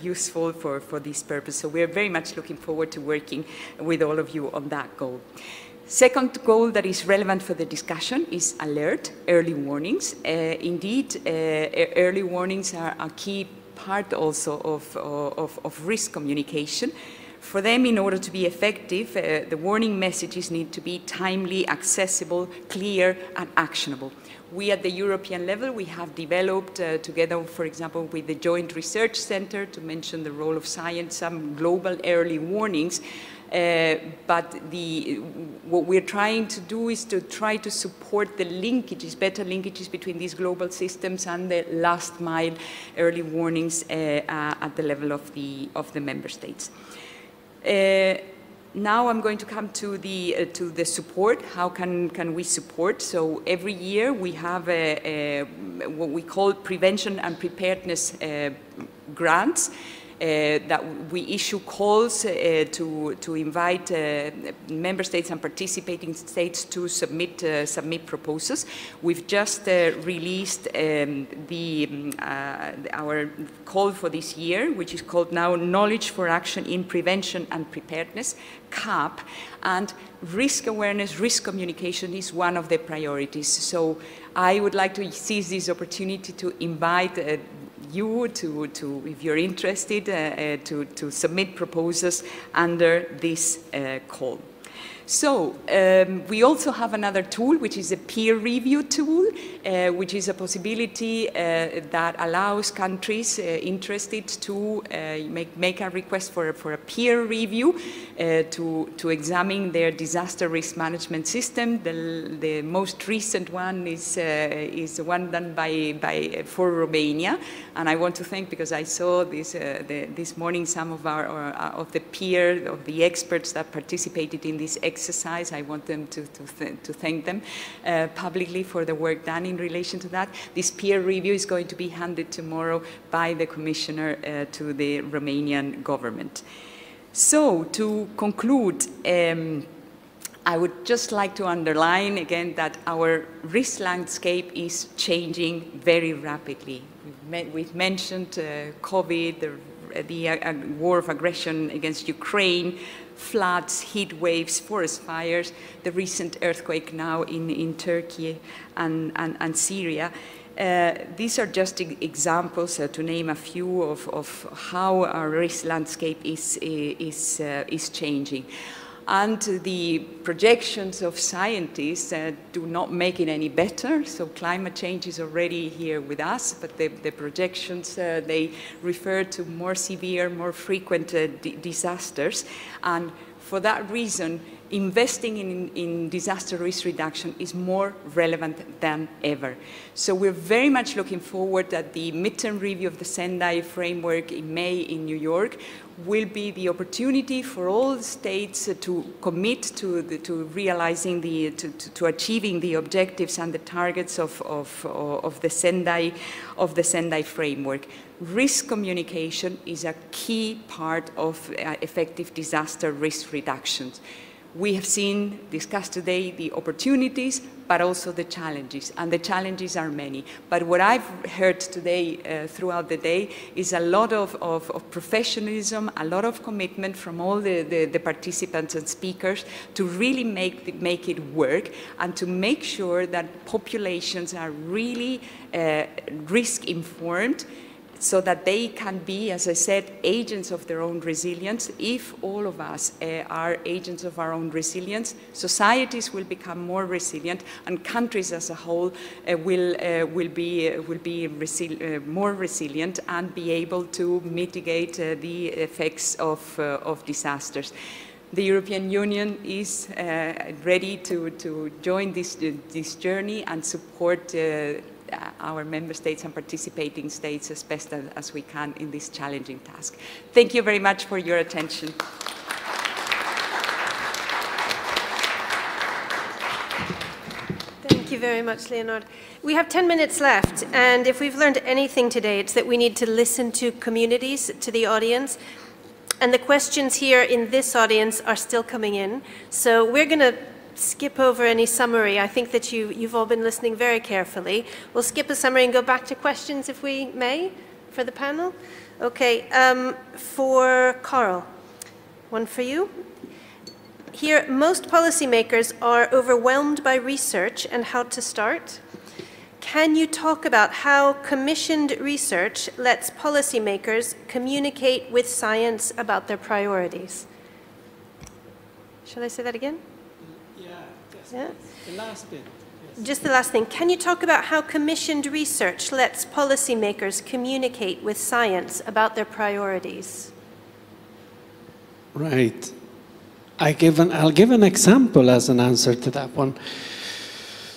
useful for this purpose. So we're very much looking forward to working with all of you on that goal. Second goal that is relevant for the discussion is alert, early warnings. Indeed, early warnings are a key part also of risk communication. For them, in order to be effective, the warning messages need to be timely, accessible, clear, and actionable. We at the European level, we have developed together, for example, with the Joint Research Center, to mention the role of science, some global early warnings. But what we're trying to do is to try to support the linkages, better linkages between these global systems and the last mile early warnings at the level of the member states. Now I'm going to come to the support. How can we support? So every year we have what we call prevention and preparedness grants. That we issue calls to invite member states and participating states to submit proposals. We've just released our call for this year, which is called now Knowledge for Action in Prevention and Preparedness, CAP, and risk awareness, risk communication is one of the priorities. So I would like to seize this opportunity to invite you to, if you're interested, to submit proposals under this call. So we also have another tool, which is a peer review tool, which is a possibility that allows countries interested to make a request for a peer review to examine their disaster risk management system. The most recent one is the one done for Romania, and I want to thank, because I saw this morning some of the experts that participated in this exercise. I want them to thank them publicly for the work done in relation to that. This peer review is going to be handed tomorrow by the Commissioner to the Romanian government. So to conclude, I would just like to underline again that our risk landscape is changing very rapidly. We've mentioned COVID, the war of aggression against Ukraine, floods, heat waves, forest fires, the recent earthquake now in Turkey and Syria. These are just examples, to name a few, of how our risk landscape is changing. And the projections of scientists do not make it any better. So climate change is already here with us, but the projections, they refer to more severe, more frequent disasters. And for that reason, investing in disaster risk reduction is more relevant than ever. So we're very much looking forward that the midterm review of the Sendai framework in May in New York will be the opportunity for all the states to commit to realizing to achieving the objectives and the targets of the Sendai framework. Risk communication is a key part of effective disaster risk reductions. We have discussed today the opportunities, but also the challenges, and the challenges are many. But what I've heard today throughout the day is a lot of professionalism, a lot of commitment from all the participants and speakers to really make it work, and to make sure that populations are really risk informed, so that they can be, as I said, agents of their own resilience. If all of us are agents of our own resilience, societies will become more resilient, and countries as a whole will be more resilient and be able to mitigate the effects of disasters. The European Union is ready to join this journey and support our member states and participating states as best as we can in this challenging task. Thank you very much for your attention. Thank you very much, Leonor. We have 10 minutes left, and if we've learned anything today, it's that we need to listen to communities, to the audience. And the questions here in this audience are still coming in. So we're going to skip over any summary. I think that you've all been listening very carefully. We'll skip a summary and go back to questions, if we may, for the panel. Okay, for Carl, one for you. Here, most policymakers are overwhelmed by research and how to start. Can you talk about how commissioned research lets policymakers communicate with science about their priorities? Shall I say that again? Yeah. The last bit. Yes. Just the last thing. Can you talk about how commissioned research lets policymakers communicate with science about their priorities? Right. I'll give an example as an answer to that one.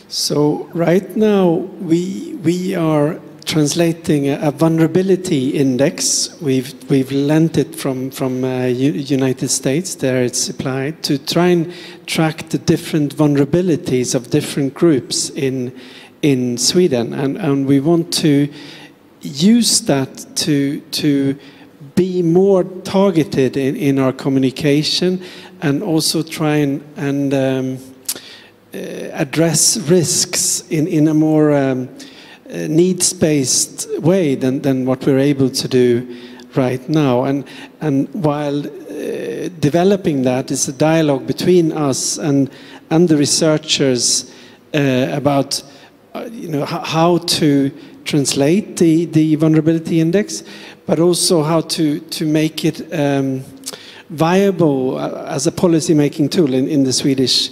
So right now we are translating a vulnerability index. We've lent it from United States. There it's applied to try and track the different vulnerabilities of different groups in Sweden, and we want to use that to be more targeted in our communication, and also try and address risks in a more needs-based way than what we're able to do right now. And while developing that is a dialogue between us and the researchers about how to translate the vulnerability index, but also how to make it viable as a policy-making tool in the Swedish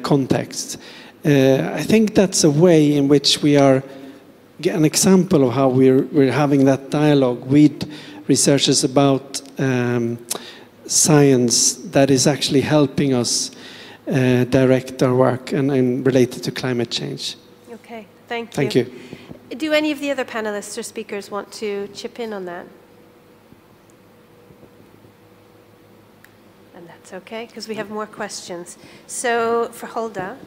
context. I think that's a way in which we are an example of how we're having that dialogue with researchers about science that is actually helping us direct our work and related to climate change. Okay, thank you. Thank you. Do any of the other panelists or speakers want to chip in on that? And that's okay, because we have more questions. So for Hulda,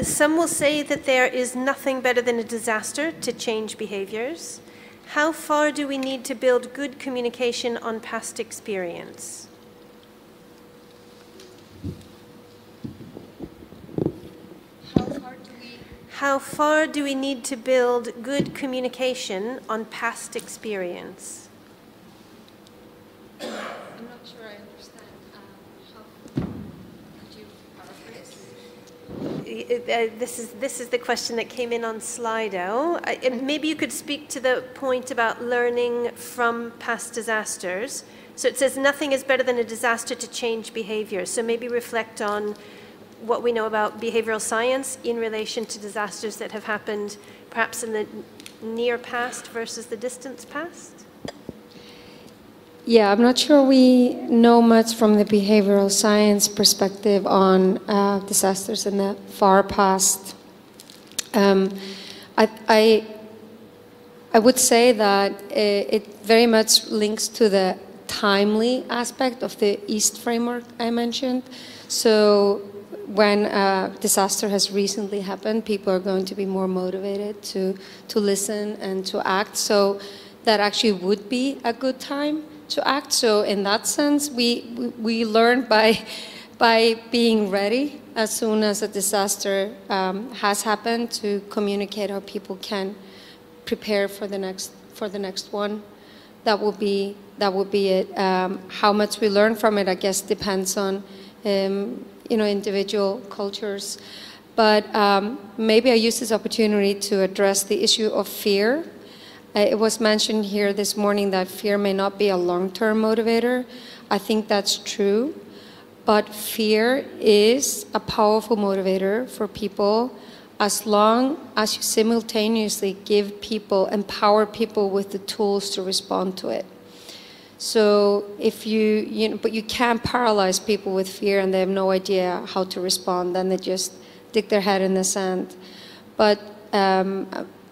some will say that there is nothing better than a disaster to change behaviors. How far do we need to build good communication on past experience? How far do we need to build good communication on past experience? I'm not sure I understand. Could you paraphrase? This is the question that came in on Slido. Maybe you could speak to the point about learning from past disasters. So it says nothing is better than a disaster to change behavior. So maybe reflect on what we know about behavioral science in relation to disasters that have happened perhaps in the near past versus the distant past? Yeah, I'm not sure we know much from the behavioral science perspective on disasters in the far past. I would say that it very much links to the timely aspect of the East framework I mentioned. So when a disaster has recently happened, people are going to be more motivated to listen and to act. So that actually would be a good time to act. So in that sense, we learn by being ready as soon as a disaster has happened to communicate how people can prepare for the next one. That would be it. How much we learn from it, I guess, depends on individual cultures. But maybe I use this opportunity to address the issue of fear. It was mentioned here this morning that fear may not be a long-term motivator. I think that's true, but fear is a powerful motivator for people as long as you simultaneously give people, empower people with the tools to respond to it. So if but you can't paralyze people with fear and they have no idea how to respond, then they just stick their head in the sand. But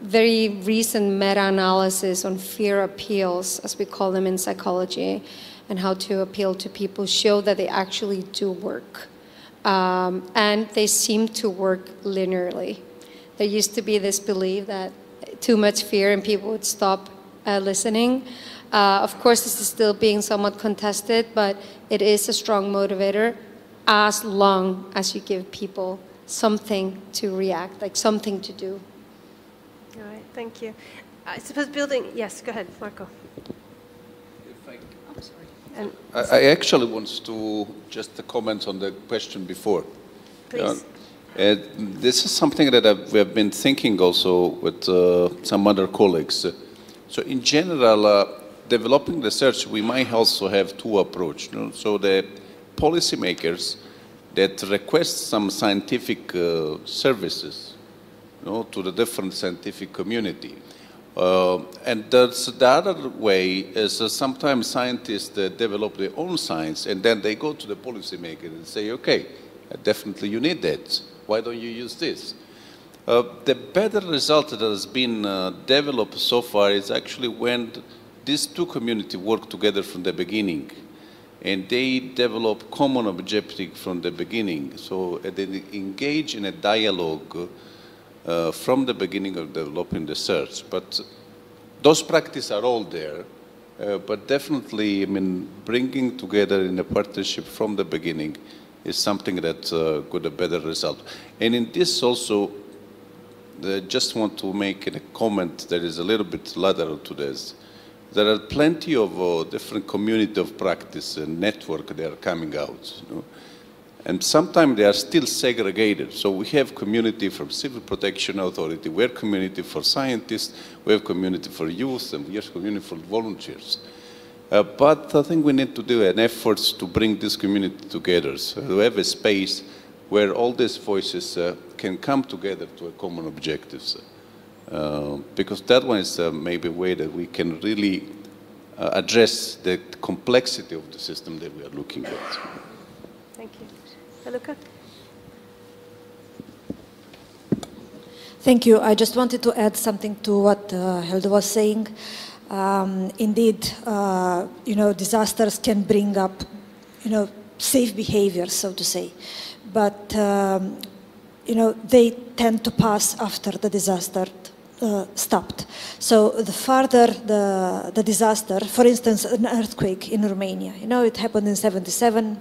very recent meta-analysis on fear appeals, as we call them in psychology, and how to appeal to people show that they actually do work. And they seem to work linearly. There used to be this belief that too much fear and people would stop listening. Of course, this is still being somewhat contested, but it is a strong motivator as long as you give people something to react, like something to do. All right, thank you. I suppose building, yes, go ahead, Marco. I actually want to just comment on the question before. Please. This is something that we have been thinking also with some other colleagues. So in general, developing research, we might also have two approaches. You know? So the policymakers that request some scientific services, you know, to the different scientific community. And that's the other way is sometimes scientists develop their own science and then they go to the policymaker and say, okay, definitely you need that. Why don't you use this? The better result that has been developed so far is actually when these two communities work together from the beginning and they develop common objective from the beginning. So they engage in a dialogue from the beginning of developing the search. But those practices are all there, but definitely, I mean, bringing together in a partnership from the beginning is something that got a better result. And in this also, I just want to make a comment that is a little bit lateral to this. There are plenty of different community of practice and network that are coming out. You know? And sometimes they are still segregated. So we have community from Civil Protection Authority, we have community for scientists, we have community for youth, and we have community for volunteers. But I think we need to do an effort to bring this community together, so to have a space where all these voices can come together to a common objectives. Because that one is maybe a way that we can really address the complexity of the system that we are looking at. Thank you. Luca? Thank you. I just wanted to add something to what Hilde was saying. Indeed, you know, disasters can bring up, you know, safe behavior, so to say. But, you know, they tend to pass after the disaster stopped. So the farther the disaster, for instance, an earthquake in Romania, you know, it happened in '77,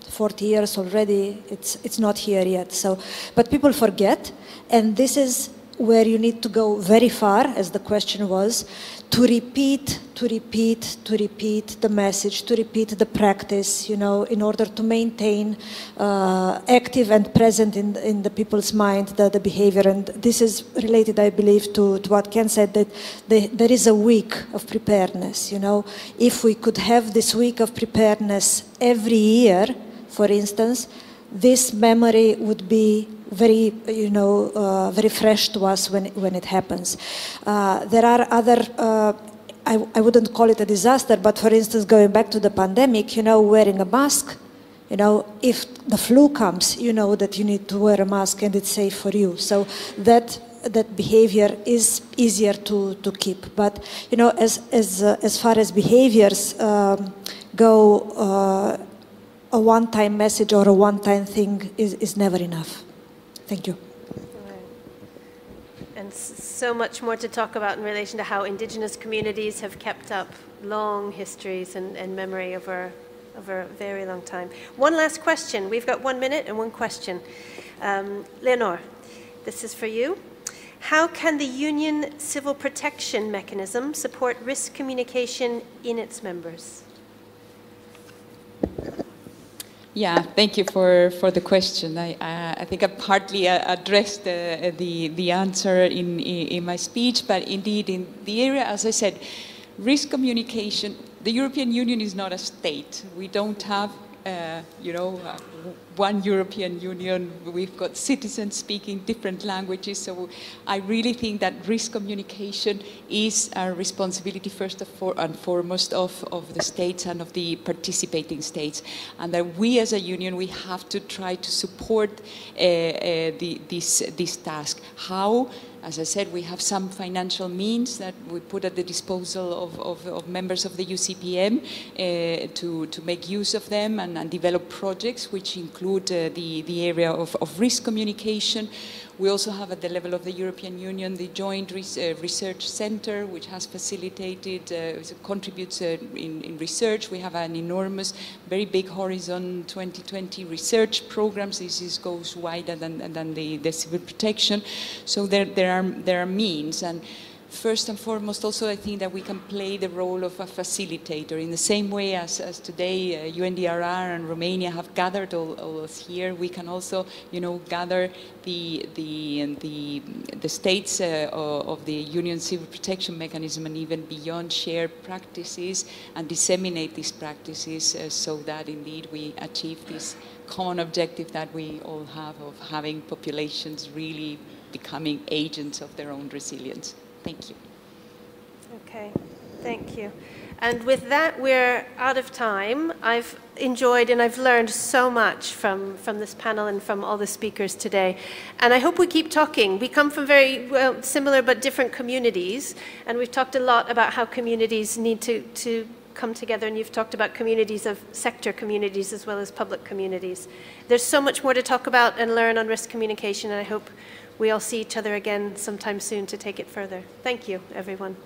40 years already, it's not here yet. So, but people forget, and this is where you need to go very far, as the question was, to repeat the message, to repeat the practice, you know, in order to maintain active and present in the people's mind the behavior. And this is related, I believe, to what Ken said, that there is a week of preparedness, you know. If we could have this week of preparedness every year, for instance, this memory would be very, you know, very fresh to us when it happens. There are other, I wouldn't call it a disaster, but for instance, going back to the pandemic, you know, wearing a mask, you know, if the flu comes, you know that you need to wear a mask and it's safe for you. So that behavior is easier to keep. But, you know, as far as behaviors go, a one-time message or a one-time thing is never enough. Thank you. And so much more to talk about in relation to how indigenous communities have kept up long histories and memory over a very long time. One last question. We've got 1 minute and one question. Leonor, this is for you. How can the Union Civil Protection Mechanism support risk communication in its members? Yeah, thank you for the question. I think I partly addressed the answer in my speech, but indeed in the area, as I said, risk communication, the European Union is not a state. We don't have, one European Union. We've got citizens speaking different languages, so I really think that risk communication is a responsibility first and foremost of the states and of the participating states, and that we as a union, we have to try to support this task. How? As I said, we have some financial means that we put at the disposal of members of the UCPM to make use of them and develop projects which include the area of risk communication. We also have at the level of the European Union the Joint Research Center, which has facilitated, contributes in research. We have an enormous, very big Horizon 2020 research programs. This goes wider than the civil protection. So there are means. And first and foremost, also, I think that we can play the role of a facilitator in the same way as today UNDRR and Romania have gathered all us here. We can also, gather the states of the Union Civil Protection Mechanism and even beyond, share practices and disseminate these practices so that indeed we achieve this common objective that we all have of having populations really becoming agents of their own resilience. Thank you. Okay, thank you. And with that, we're out of time. I've enjoyed and I've learned so much from this panel and from all the speakers today. And I hope we keep talking. We come from very similar but different communities, and we've talked a lot about how communities need to come together, and you've talked about communities of sector communities as well as public communities. There's so much more to talk about and learn on risk communication, and I hope we all see each other again sometime soon to take it further. Thank you, everyone.